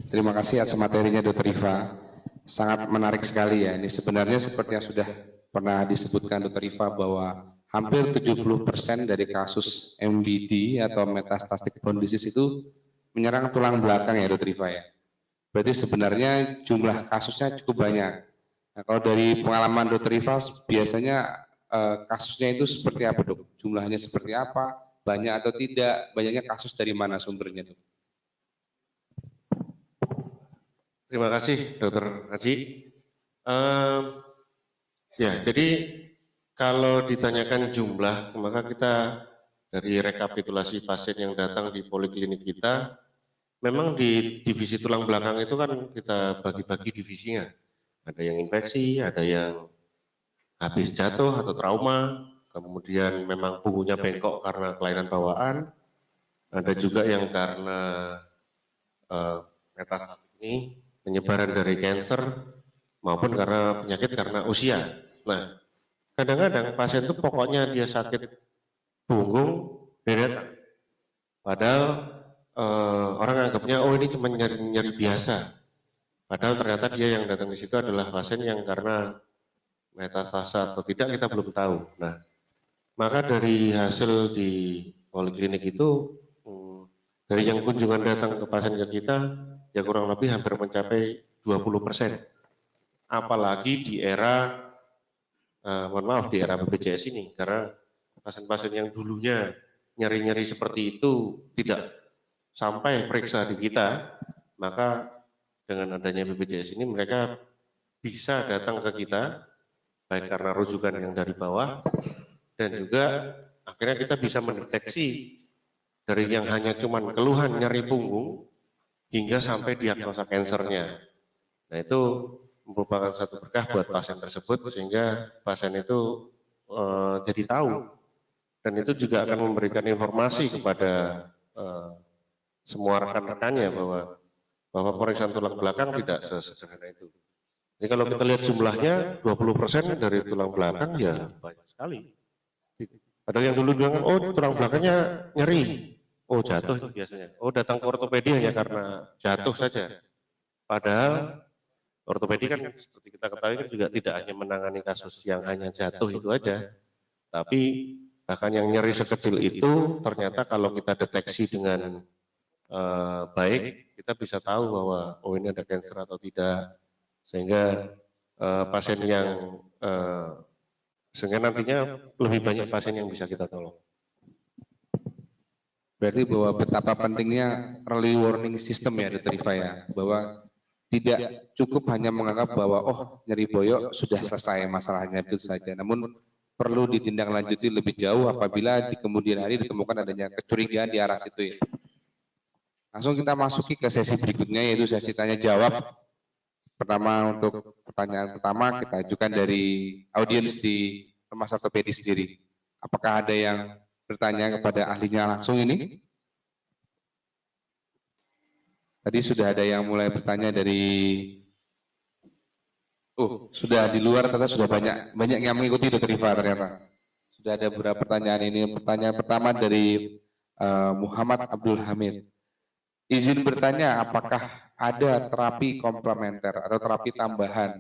Terima kasih atas materinya Dr. Rifa. Sangat menarik sekali ya. Ini sebenarnya seperti yang sudah pernah disebutkan Dr. Rifa bahwa hampir 70% dari kasus MBD atau metastatic bone disease itu menyerang tulang belakang ya Dr. Rifa ya. Berarti sebenarnya jumlah kasusnya cukup banyak. Nah, kalau dari pengalaman Dr. Rifa biasanya kasusnya itu seperti apa dok? Jumlahnya seperti apa? Banyak atau tidak? Banyaknya kasus dari mana sumbernya dok?
Terima kasih, Dr. Haji. Jadi kalau ditanyakan jumlah, maka kita dari rekapitulasi pasien yang datang di poliklinik kita, memang di divisi tulang belakang itu kan kita bagi-bagi divisinya. Ada yang infeksi, ada yang habis jatuh atau trauma, kemudian memang punggungnya bengkok karena kelainan bawaan, ada juga yang karena metastasis ini penyebaran dari kanker maupun karena penyakit karena usia. Nah, kadang-kadang pasien itu pokoknya dia sakit punggung, deretan. Padahal orang anggapnya oh ini cuma nyeri biasa. Padahal ternyata dia yang datang di situ adalah pasien yang karena metastasa atau tidak kita belum tahu. Nah, maka dari hasil di poliklinik itu dari yang kunjungan datang ke pasien ke kita ya kurang lebih hampir mencapai 20%. Apalagi di era mohon maaf di era BPJS ini, karena pasien-pasien yang dulunya nyeri-nyeri seperti itu tidak sampai periksa di kita, maka dengan adanya BPJS ini mereka bisa datang ke kita, baik karena rujukan yang dari bawah, dan juga akhirnya kita bisa mendeteksi dari yang hanya cuman keluhan nyeri punggung, hingga sampai diagnosa kansernya. Nah itu merupakan satu berkah buat pasien tersebut, sehingga pasien itu jadi tahu, dan itu juga akan memberikan informasi kepada semua rekan-rekannya bahwa pemeriksaan tulang belakang tidak sesederhana itu. Jadi kalau kita lihat jumlahnya 20% dari tulang belakang ya banyak sekali. Ada yang dulu bilang oh tulang belakangnya nyeri, oh jatuh itu biasanya, oh datang ke ortopedi hanya karena jatuh saja. Padahal ortopedi kan seperti kita ketahui kan juga tidak hanya menangani kasus yang hanya jatuh itu aja, tapi bahkan yang nyeri sekecil itu ternyata kalau kita deteksi dengan baik, kita bisa tahu bahwa oh ini ada kanker atau tidak, sehingga pasien yang sehingga nantinya lebih banyak pasien yang bisa kita tolong.
Berarti bahwa betapa pentingnya early warning system ya Dr. Rifa ya, bahwa tidak cukup hanya menganggap bahwa oh nyeri boyok sudah selesai masalahnya itu saja, namun perlu ditindaklanjuti lebih jauh apabila di kemudian hari ditemukan adanya kecurigaan di arah situ ya. Langsung kita masuki ke sesi berikutnya yaitu sesi tanya jawab. Pertama untuk pertanyaan pertama kita ajukan dari audiens di Rumah Ortopedi sendiri. Apakah ada yang bertanya kepada ahlinya langsung ini? Tadi sudah ada yang mulai bertanya dari sudah di luar ternyata sudah banyak yang mengikuti Dr. Rifa ternyata. Sudah ada beberapa pertanyaan ini. Pertanyaan pertama dari Muhammad Abdul Hamid. Izin bertanya, apakah ada terapi komplementer atau terapi tambahan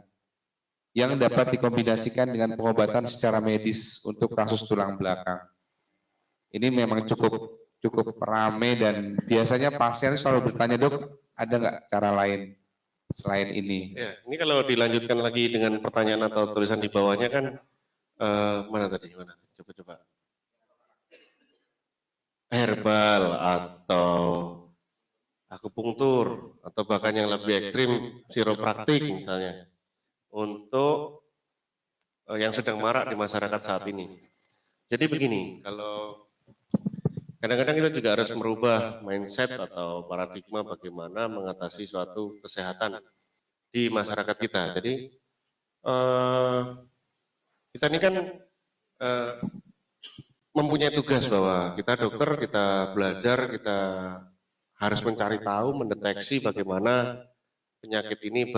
yang dapat dikombinasikan dengan pengobatan secara medis untuk kasus tulang belakang? Ini memang cukup ramai dan biasanya pasien selalu bertanya, dok, ada nggak cara lain selain ini?
Ya, ini kalau dilanjutkan lagi dengan pertanyaan atau tulisan di bawahnya kan mana tadi? Mana? Coba. Herbal atau akupunktur atau bahkan yang lebih ekstrim chiropraktik misalnya untuk yang sedang marak di masyarakat saat ini. Jadi begini, kalau kadang-kadang kita juga harus merubah mindset atau paradigma bagaimana mengatasi suatu kesehatan di masyarakat kita. Jadi kita ini kan mempunyai tugas bahwa kita dokter, kita belajar, kita harus mencari tahu, mendeteksi bagaimana penyakit ini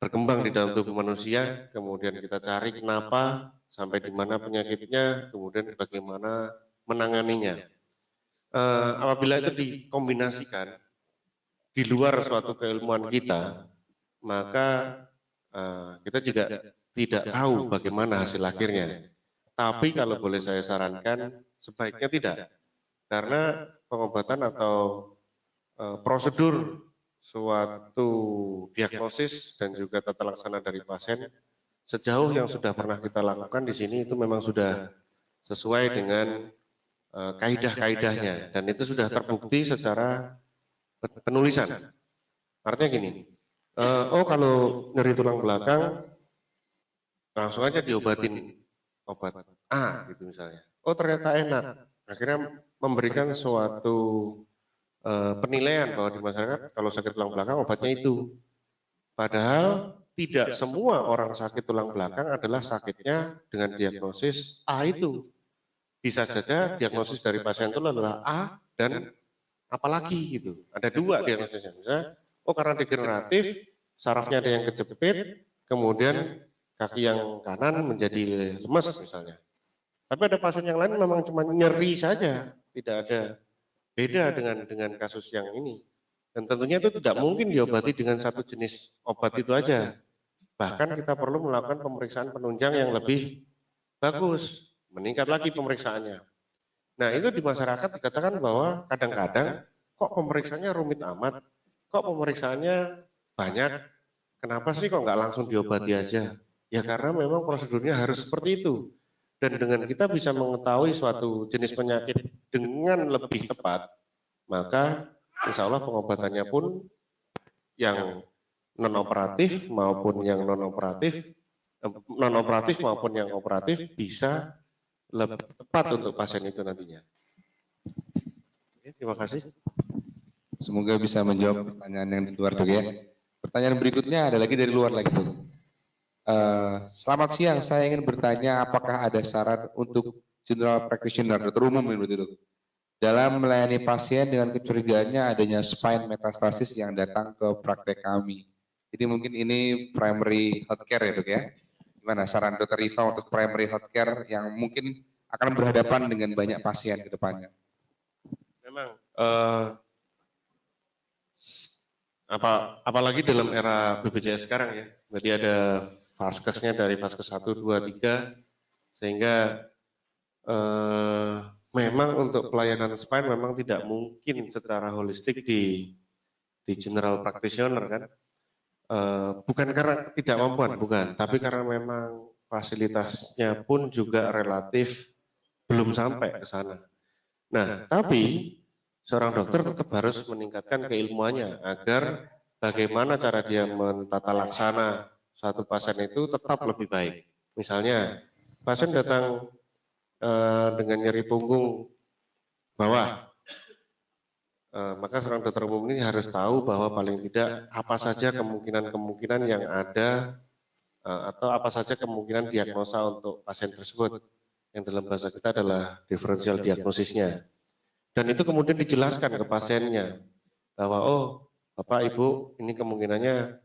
berkembang di dalam tubuh manusia, kemudian kita cari kenapa, sampai di mana penyakitnya, kemudian bagaimana menanganinya. Apabila itu dikombinasikan di luar suatu keilmuan kita, maka kita juga tidak tahu bagaimana hasil akhirnya. Tapi kalau boleh saya sarankan, sebaiknya tidak. Karena pengobatan atau prosedur suatu diagnosis dan juga tata laksana dari pasien sejauh yang sudah pernah kita lakukan di sini itu memang sudah sesuai dengan kaidah-kaidahnya dan itu sudah terbukti secara penulisan. Artinya gini, kalau nyeri tulang belakang langsung aja diobatin obat A gitu misalnya. Oh ternyata enak. Akhirnya memberikan suatu penilaian bahwa di masyarakat kalau sakit tulang belakang obatnya itu. Padahal tidak semua orang sakit tulang belakang adalah sakitnya dengan diagnosis A itu. Bisa saja diagnosis dari pasien itu adalah A dan apalagi gitu. Ada dua diagnosisnya. Misalnya, oh karena degeneratif, sarafnya ada yang kejepit, kemudian kaki yang kanan menjadi lemes misalnya. Tapi ada pasien yang lain memang cuma nyeri saja, tidak ada beda dengan kasus yang ini. Dan tentunya itu tidak mungkin diobati dengan satu jenis obat itu aja. Bahkan kita perlu melakukan pemeriksaan penunjang yang lebih bagus, meningkat lagi pemeriksaannya. Nah itu di masyarakat dikatakan bahwa kadang-kadang kok pemeriksaannya rumit amat, kok pemeriksaannya banyak, kenapa sih kok nggak langsung diobati aja? Ya karena memang prosedurnya harus seperti itu. Dan dengan kita bisa mengetahui suatu jenis penyakit dengan lebih tepat, maka insya Allah pengobatannya pun yang non-operatif maupun yang non-operatif maupun yang operatif bisa lebih tepat untuk pasien itu nantinya. Oke, terima kasih.
Semoga bisa menjawab pertanyaan yang di luar, Dok ya. Pertanyaan berikutnya ada lagi dari luar lagi, Dok. Selamat siang, saya ingin bertanya apakah ada syarat untuk general practitioner atau umum itu, Dok, dalam melayani pasien dengan kecurigaannya adanya spine metastasis yang datang ke praktek kami. Jadi mungkin ini primary healthcare ya, Dok ya. Gimana saran Dr. Rifa untuk primary healthcare yang mungkin akan berhadapan dengan banyak pasien ke depannya?
Memang apalagi dalam era BPJS sekarang ya. Jadi ada vaskesnya dari vaskes 1, 2, 3 sehingga memang untuk pelayanan spine memang tidak mungkin secara holistik di general practitioner kan. Bukan karena ketidakmampuan, bukan, tapi karena memang fasilitasnya pun juga relatif belum sampai ke sana. Nah, tapi seorang dokter tetap harus meningkatkan keilmuannya agar bagaimana cara dia mentata laksana suatu pasien itu tetap lebih baik. Misalnya, pasien datang dengan nyeri punggung bawah, maka seorang dokter umum ini harus tahu bahwa paling tidak apa saja kemungkinan-kemungkinan yang ada atau apa saja kemungkinan diagnosa untuk pasien tersebut, yang dalam bahasa kita adalah differential diagnosisnya. Dan itu kemudian dijelaskan ke pasiennya bahwa oh Bapak Ibu ini kemungkinannya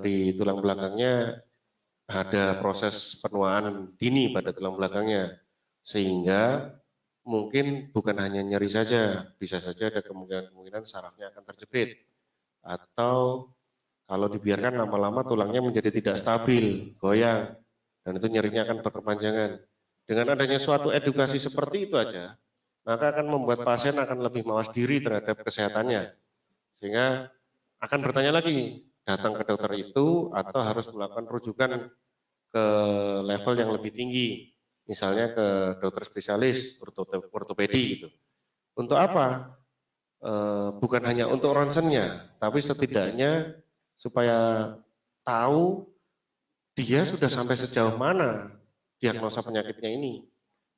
di tulang belakangnya ada proses penuaan dini pada tulang belakangnya, sehingga mungkin bukan hanya nyeri saja, bisa saja ada kemungkinan sarafnya akan terjepit, atau kalau dibiarkan lama-lama tulangnya menjadi tidak stabil, goyang, dan itu nyerinya akan berkepanjangan. Dengan adanya suatu edukasi seperti itu aja, maka akan membuat pasien akan lebih mawas diri terhadap kesehatannya, sehingga akan bertanya lagi, datang ke dokter itu atau harus melakukan rujukan ke level yang lebih tinggi, misalnya ke dokter spesialis ortopedi gitu. Untuk apa? Bukan hanya untuk ronsennya, tapi setidaknya supaya tahu dia sudah sampai sejauh mana diagnosa penyakitnya ini.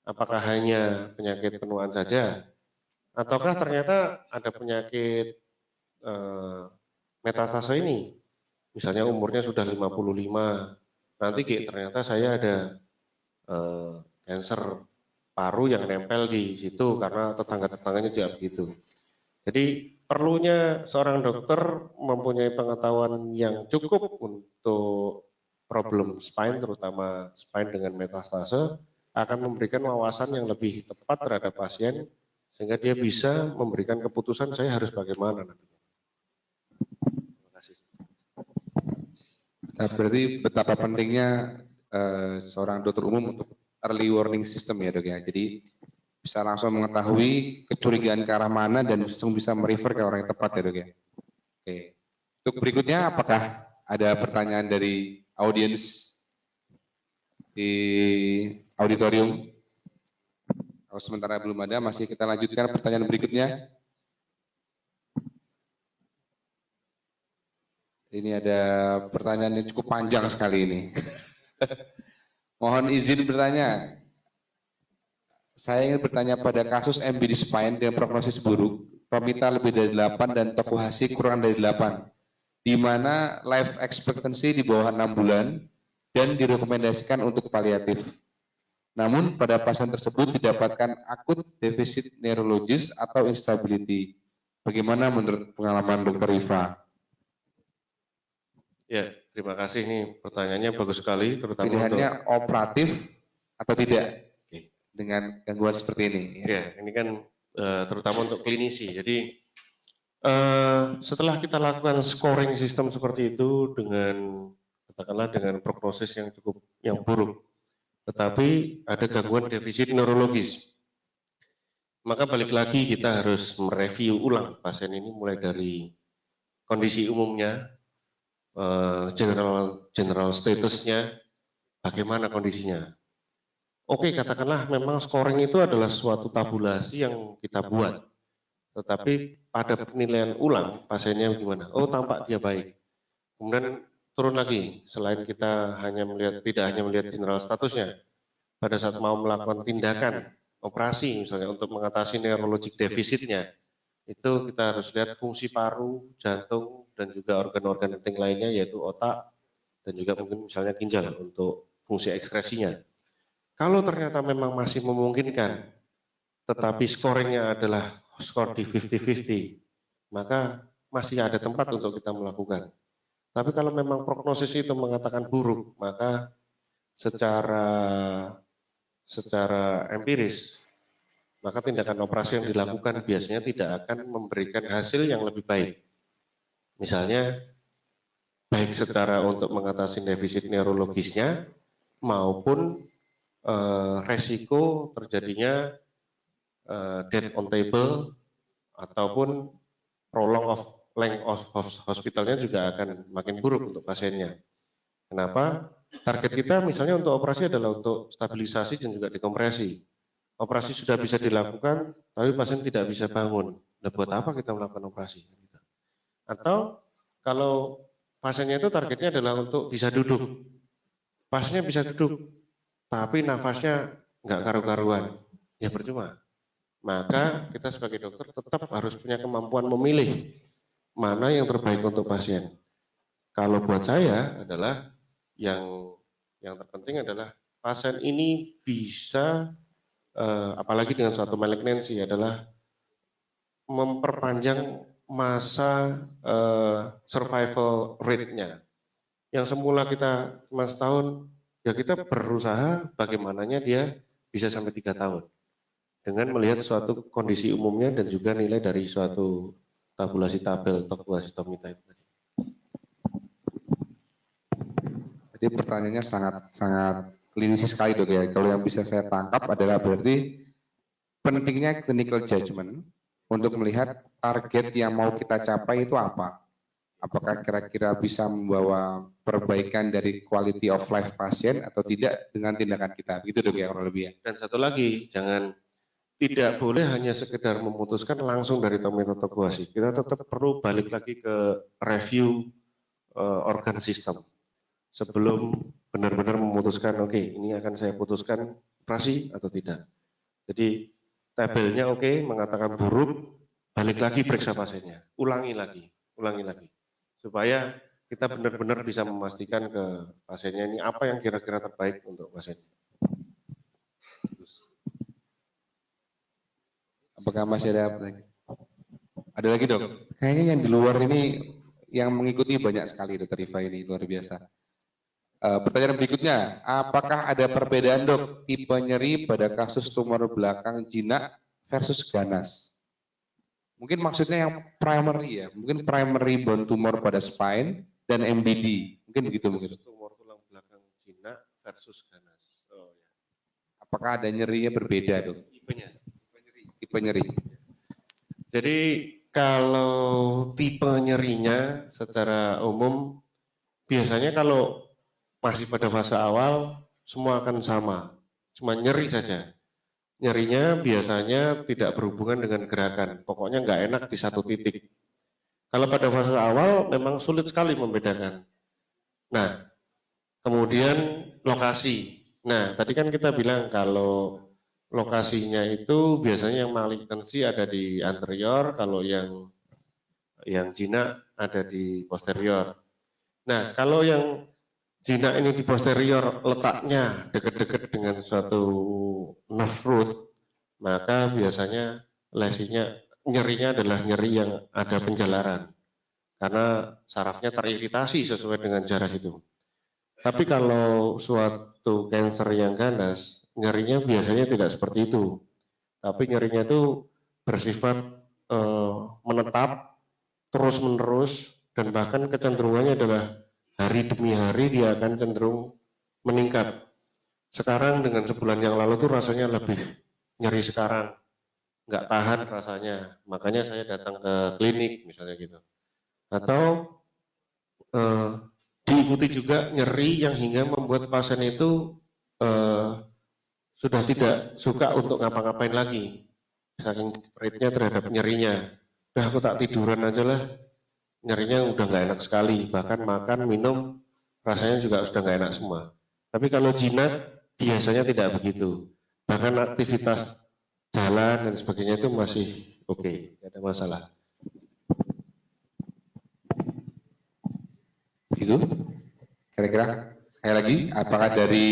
Apakah hanya penyakit penuaan saja, ataukah ternyata ada penyakit metastase ini, misalnya umurnya sudah 55, nanti ternyata saya ada kanker paru yang nempel di situ karena tetangga-tetangganya juga begitu. Jadi perlunya seorang dokter mempunyai pengetahuan yang cukup untuk problem spine, terutama spine dengan metastase, akan memberikan wawasan yang lebih tepat terhadap pasien, sehingga dia bisa memberikan keputusan saya harus bagaimana nantinya. Terima kasih.
Nah, berarti betapa pentingnya seorang dokter umum untuk early warning system ya, Dok ya. Jadi bisa langsung mengetahui kecurigaan ke arah mana dan langsung bisa merefer ke orang yang tepat ya, Dok ya. Oke. Untuk berikutnya apakah ada pertanyaan dari audiens di auditorium? Kalau sementara belum ada, masih kita lanjutkan pertanyaan berikutnya. Ini ada pertanyaan yang cukup panjang sekali ini. Mohon izin bertanya. Saya ingin bertanya pada kasus MBD spine dengan prognosis buruk, Promita lebih dari 8 dan Tokuhashi kurang dari 8. di mana life expectancy di bawah 6 bulan dan direkomendasikan untuk paliatif. Namun pada pasien tersebut didapatkan akut defisit neurologis atau instability. Bagaimana menurut pengalaman Dr. Rifa?
Ya, terima kasih. Ini pertanyaannya bagus sekali, terutama
Pilihannya
untuk
operatif atau tidak dengan gangguan seperti ini.
ya, ini kan terutama untuk klinisi. Jadi setelah kita lakukan scoring sistem seperti itu dengan katakanlah dengan prognosis yang buruk, tetapi ada gangguan defisit neurologis, maka balik lagi kita harus mereview ulang pasien ini mulai dari kondisi umumnya, general statusnya, bagaimana kondisinya. Oke, katakanlah memang scoring itu adalah suatu tabulasi yang kita buat. Tetapi pada penilaian ulang pasiennya gimana? Oh, tampak dia baik. Kemudian turun lagi, selain kita tidak hanya melihat general statusnya, pada saat mau melakukan tindakan operasi misalnya untuk mengatasi neurologic defisitnya, itu kita harus lihat fungsi paru, jantung, dan juga organ-organ penting lainnya yaitu otak dan juga mungkin misalnya ginjal untuk fungsi ekskresinya. Kalau ternyata memang masih memungkinkan, tetapi scoringnya adalah skor di 50-50, maka masih ada tempat untuk kita melakukan. Tapi kalau memang prognosis itu mengatakan buruk, maka secara empiris, maka tindakan operasi yang dilakukan biasanya tidak akan memberikan hasil yang lebih baik. Misalnya, baik secara untuk mengatasi defisit neurologisnya, maupun resiko terjadinya death on table ataupun length of hospitalnya juga akan makin buruk untuk pasiennya. Kenapa? Target kita misalnya untuk operasi adalah untuk stabilisasi dan juga dekompresi. Operasi sudah bisa dilakukan, tapi pasien tidak bisa bangun. Nah, buat apa kita melakukan operasi? Atau kalau pasiennya itu targetnya adalah untuk bisa duduk. Pasiennya bisa duduk, tapi nafasnya nggak karu-karuan. Ya percuma. Maka kita sebagai dokter tetap harus punya kemampuan memilih mana yang terbaik untuk pasien. Kalau buat saya adalah yang terpenting adalah pasien ini bisa, apalagi dengan suatu malignancy, adalah memperpanjang masa survival rate-nya. Yang semula kita cuma setahun, ya kita berusaha bagaimananya dia bisa sampai 3 tahun. Dengan melihat suatu kondisi umumnya dan juga nilai dari suatu tabulasi tabel tabulasi tomita itu.
Jadi pertanyaannya sangat klinis sekali dok ya. Kalau yang bisa saya tangkap adalah berarti pentingnya clinical judgment untuk melihat target yang mau kita capai itu apa. Apakah kira-kira bisa membawa perbaikan dari quality of life pasien atau tidak dengan tindakan kita. Begitu dok ya kurang lebih ya.
Dan satu lagi, tidak boleh hanya sekedar memutuskan langsung dari tomitotoguasi. Kita tetap perlu balik lagi ke review organ sistem sebelum benar-benar memutuskan, oke, ini akan saya putuskan operasi atau tidak. Jadi tabelnya oke, mengatakan buruk, balik lagi periksa pasiennya, ulangi lagi, supaya kita benar-benar bisa memastikan ke pasiennya ini apa yang kira-kira terbaik untuk pasiennya.
Apakah masih ada lagi? Ada lagi dok? Kayaknya yang di luar ini yang mengikuti banyak sekali dokter Rifa ini, luar biasa. Pertanyaan berikutnya, apakah ada perbedaan dok tipe nyeri pada kasus tumor belakang jinak versus ganas? Mungkin maksudnya yang primary ya, mungkin primary bone tumor pada spine dan MBD, mungkin begitu mungkin.
Tumor tulang belakang jinak versus ganas. Oh, ya.
Apakah ada nyerinya berbeda dok? Tipe nyeri.
Jadi kalau tipe nyerinya secara umum biasanya kalau masih pada fase awal semua akan sama, cuma nyeri saja. Nyerinya biasanya tidak berhubungan dengan gerakan, pokoknya nggak enak di satu titik. Kalau pada fase awal memang sulit sekali membedakan. Nah, kemudian lokasi. Nah, tadi kan kita bilang kalau lokasinya itu biasanya yang malignancy ada di anterior, kalau yang yang jinak ada di posterior. Nah, kalau yang jinak ini di posterior letaknya dekat-dekat dengan suatu nerve root, maka biasanya nyerinya adalah nyeri yang ada penjalaran karena sarafnya teriritasi sesuai dengan jarak itu. Tapi kalau suatu kanker yang ganas, nyerinya biasanya tidak seperti itu. Tapi nyerinya itu bersifat menetap terus-menerus dan bahkan kecenderungannya adalah hari demi hari dia akan cenderung meningkat. Sekarang dengan sebulan yang lalu tuh rasanya lebih nyeri sekarang, nggak tahan rasanya. Makanya saya datang ke klinik misalnya gitu. Atau diikuti juga nyeri yang hingga membuat pasien itu sudah tidak suka untuk ngapa-ngapain lagi. Saking rate-nya terhadap nyerinya. Udah aku tak tiduran aja lah, nyerinya udah nggak enak sekali. Bahkan makan, minum, rasanya juga sudah nggak enak semua. Tapi kalau jinak biasanya tidak begitu. Bahkan aktivitas jalan dan sebagainya itu masih oke, tidak ada masalah.
Begitu? Kira-kira sekali lagi, apakah dari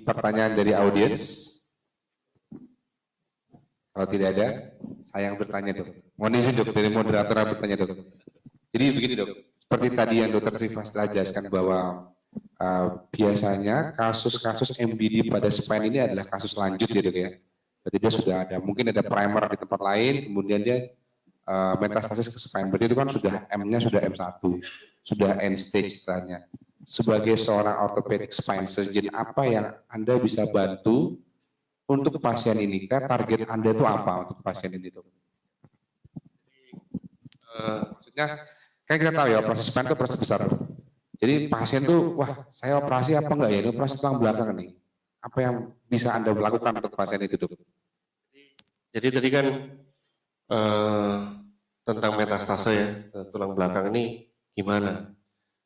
pertanyaan dari audiens? Kalau tidak ada, saya yang bertanya dok. Mohon izin dok, dari moderator bertanya dok. Jadi begini dok, seperti tadi yang dokter Rifa telah jelaskan bahwa biasanya kasus-kasus MBD pada spine ini adalah kasus lanjut ya dok ya. Berarti dia sudah ada, mungkin ada primer di tempat lain, kemudian dia metastasis ke spine. Berarti itu kan sudah M-nya sudah M1, sudah end stage istilahnya. Sebagai seorang orthopedic spine surgeon, apa yang Anda bisa bantu untuk pasien ini? Target Anda itu apa untuk pasien ini dok? Maksudnya, kan kita tahu ya operasi spine itu operasi besar. Jadi pasien tuh, wah saya operasi apa enggak ya? Ini operasi tulang belakang nih. Apa yang bisa Anda lakukan untuk pasien itu dok?
Jadi tadi kan tentang metastase ya, tulang belakang ini gimana?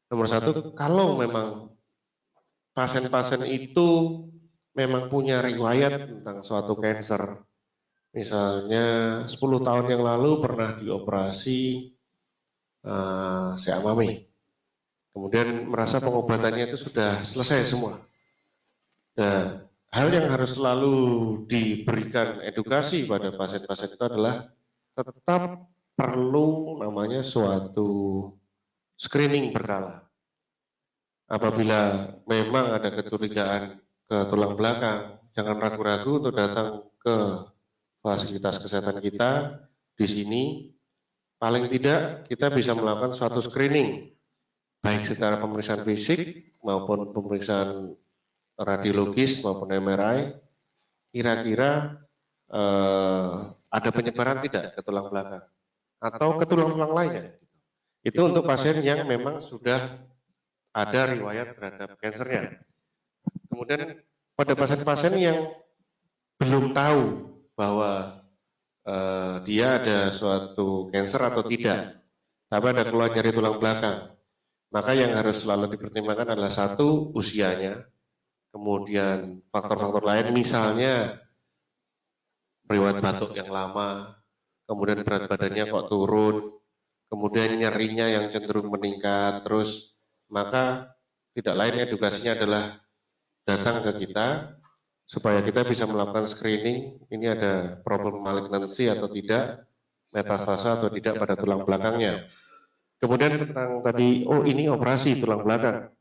Nomor satu, kalau memang pasien-pasien itu memang punya riwayat tentang suatu kanker, misalnya 10 tahun yang lalu pernah dioperasi seamame, kemudian merasa pengobatannya itu sudah selesai semua. Nah, hal yang harus selalu diberikan edukasi pada pasien-pasien itu adalah tetap perlu namanya suatu screening berkala. Apabila memang ada kecurigaan ke tulang belakang, jangan ragu-ragu untuk datang ke fasilitas kesehatan kita di sini. Paling tidak kita bisa melakukan suatu screening, baik secara pemeriksaan fisik maupun pemeriksaan radiologis maupun MRI, kira-kira ada penyebaran tidak ke tulang belakang atau ke tulang-tulang lainnya. Itu untuk pasien yang memang sudah ada riwayat terhadap kankernya. Kemudian pada pasien-pasien yang belum tahu bahwa dia ada suatu kanker atau tidak, tapi ada keluhan nyeri tulang belakang, maka yang harus selalu dipertimbangkan adalah satu, usianya, kemudian faktor-faktor lain, misalnya riwayat batuk yang lama, kemudian berat badannya kok turun, kemudian nyerinya yang cenderung meningkat terus, maka tidak lain edukasinya adalah datang ke kita supaya kita bisa melakukan screening, ini ada problem malignancy atau tidak, metastase atau tidak pada tulang belakangnya. Kemudian tentang tadi, oh ini operasi tulang belakang.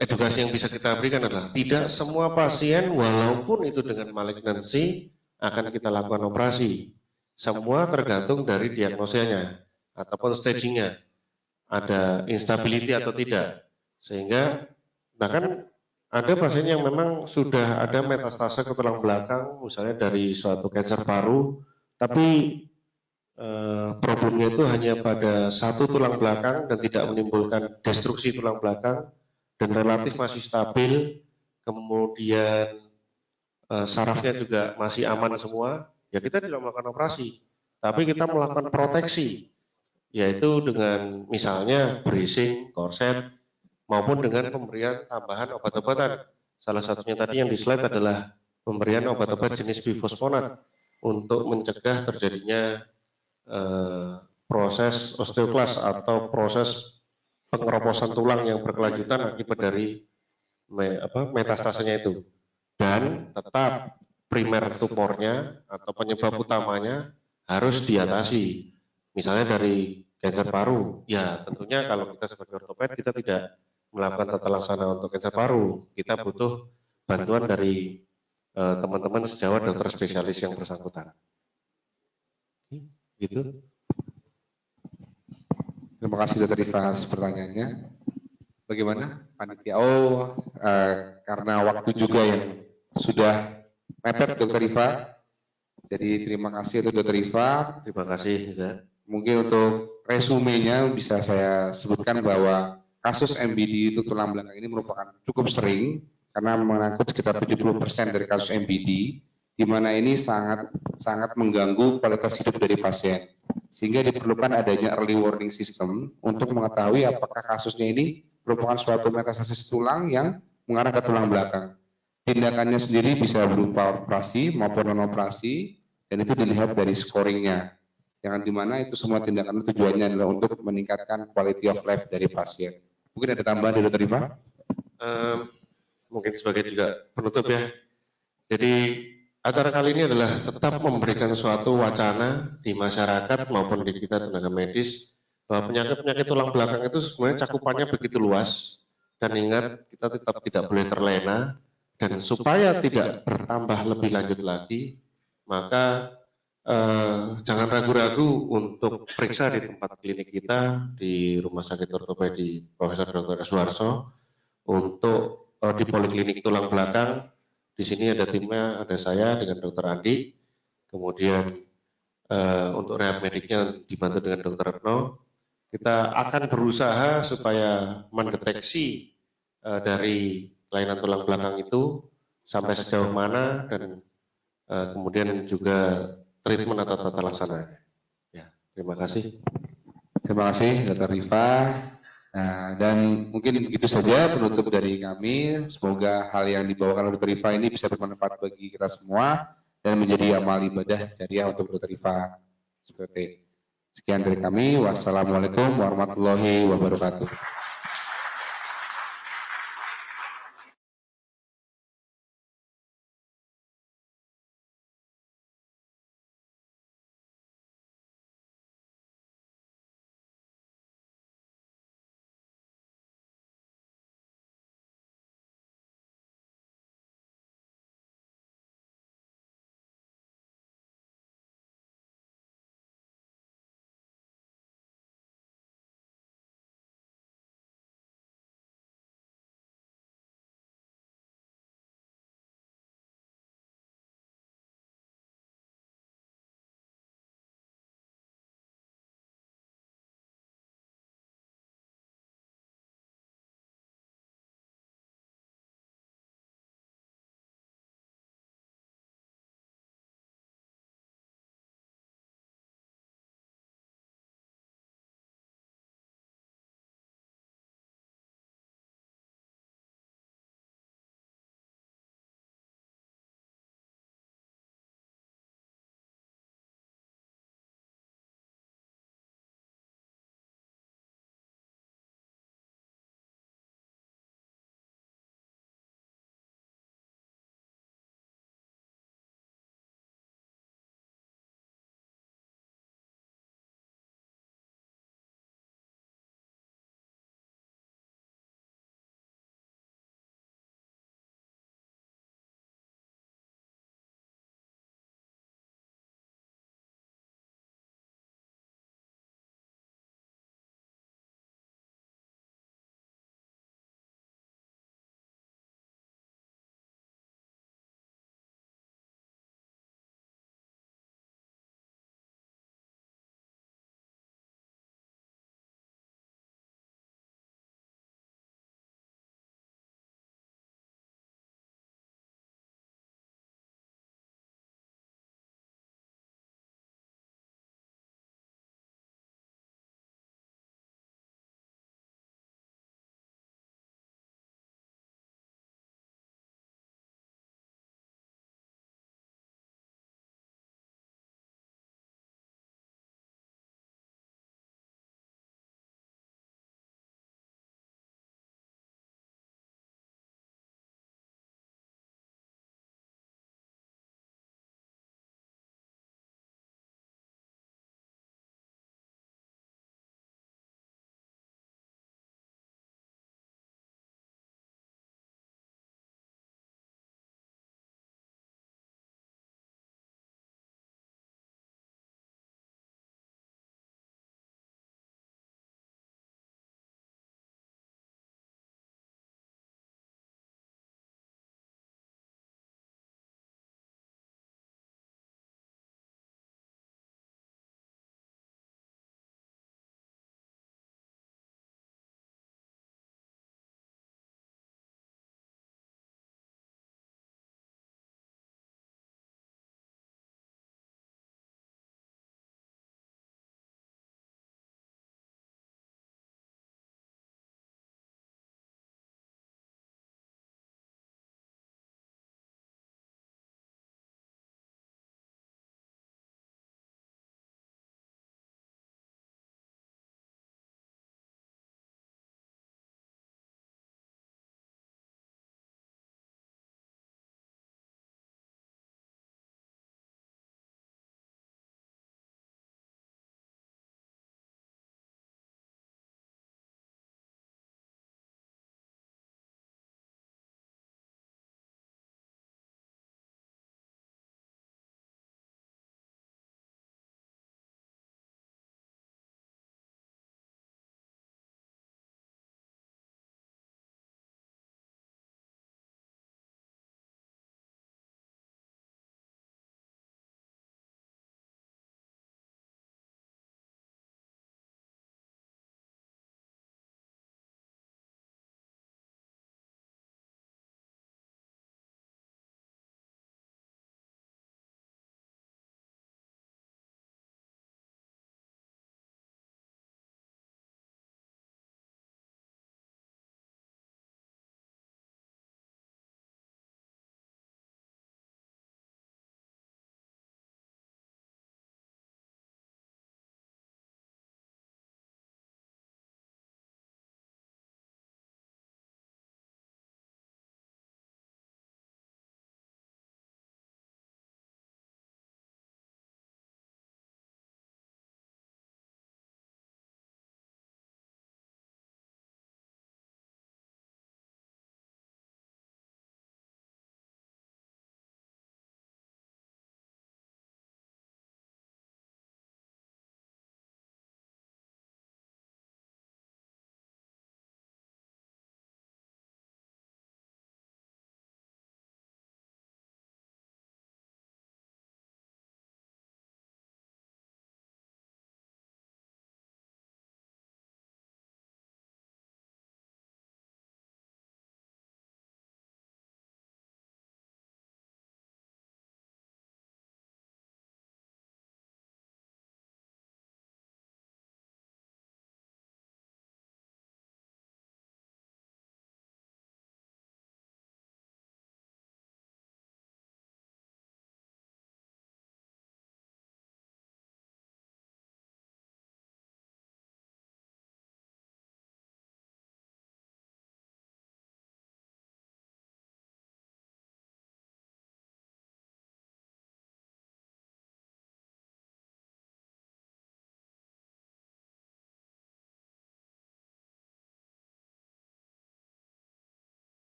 Edukasi yang bisa kita berikan adalah tidak semua pasien walaupun itu dengan malignancy akan kita lakukan operasi. Semua tergantung dari diagnosanya ataupun stagingnya. Ada instability atau tidak. Sehingga bahkan ada pasien yang memang sudah ada metastase ke tulang belakang, misalnya dari suatu kanker paru, tapi problemnya itu hanya pada satu tulang belakang dan tidak menimbulkan destruksi tulang belakang dan relatif masih stabil, kemudian sarafnya juga masih aman semua, ya kita tidak melakukan operasi, tapi kita melakukan proteksi, yaitu dengan misalnya bracing, korset, maupun dengan pemberian tambahan obat-obatan. Salah satunya tadi yang di slide adalah pemberian obat-obat jenis bifosfonat untuk mencegah terjadinya proses osteoklas atau proses pengeroposan tulang yang berkelanjutan akibat dari metastasenya itu. Dan tetap primer tumornya atau penyebab utamanya harus diatasi. Misalnya dari kanker paru, ya tentunya kalau kita sebagai ortoped kita tidak melakukan tata laksana untuk kanker paru, kita butuh bantuan dari teman-teman sejawat dokter spesialis yang bersangkutan. Gitu.
Terima kasih Dr. Rifa atas pertanyaannya. Bagaimana panitia? Karena waktu juga yang sudah mepet Dr. Rifa. Jadi terima kasih untuk Dr. Rifa.
Terima kasih juga.
Mungkin untuk resumenya bisa saya sebutkan bahwa kasus MBD itu tulang belakang ini merupakan cukup sering karena mengangkut sekitar 70% dari kasus MBD, di mana ini sangat mengganggu kualitas hidup dari pasien. Sehingga diperlukan adanya early warning system untuk mengetahui apakah kasusnya ini merupakan suatu metastasis tulang yang mengarah ke tulang belakang. Tindakannya sendiri bisa berupa operasi maupun non-operasi, dan itu dilihat dari scoringnya. Yang dimana itu semua tindakan tujuannya adalah untuk meningkatkan quality of life dari pasien. Mungkin ada tambahan dari Dr. Rifa?
Mungkin sebagai juga penutup ya. Jadi acara kali ini adalah tetap memberikan suatu wacana di masyarakat maupun di kita tenaga medis bahwa penyakit-penyakit tulang belakang itu sebenarnya cakupannya begitu luas, dan ingat kita tetap tidak boleh terlena, dan supaya tidak bertambah lebih lanjut lagi maka jangan ragu-ragu untuk periksa di tempat klinik kita di Rumah Sakit Ortopedi Profesor Dr. Suharso untuk di poliklinik tulang belakang. Di sini ada timnya, ada saya dengan Dr. Andi, kemudian untuk rehab mediknya dibantu dengan Dr. Retno. Kita akan berusaha supaya mendeteksi dari kelainan tulang belakang itu sampai sejauh mana, dan kemudian juga treatment atau tata laksana. Ya, terima kasih.
Terima kasih Dr. Rifa. Nah, dan mungkin begitu saja penutup dari kami. Semoga hal yang dibawakan oleh Dr. Rifa ini bisa bermanfaat bagi kita semua dan menjadi amal ibadah jariah untuk Dr. Rifa. Seperti sekian dari kami. Wassalamualaikum warahmatullahi wabarakatuh.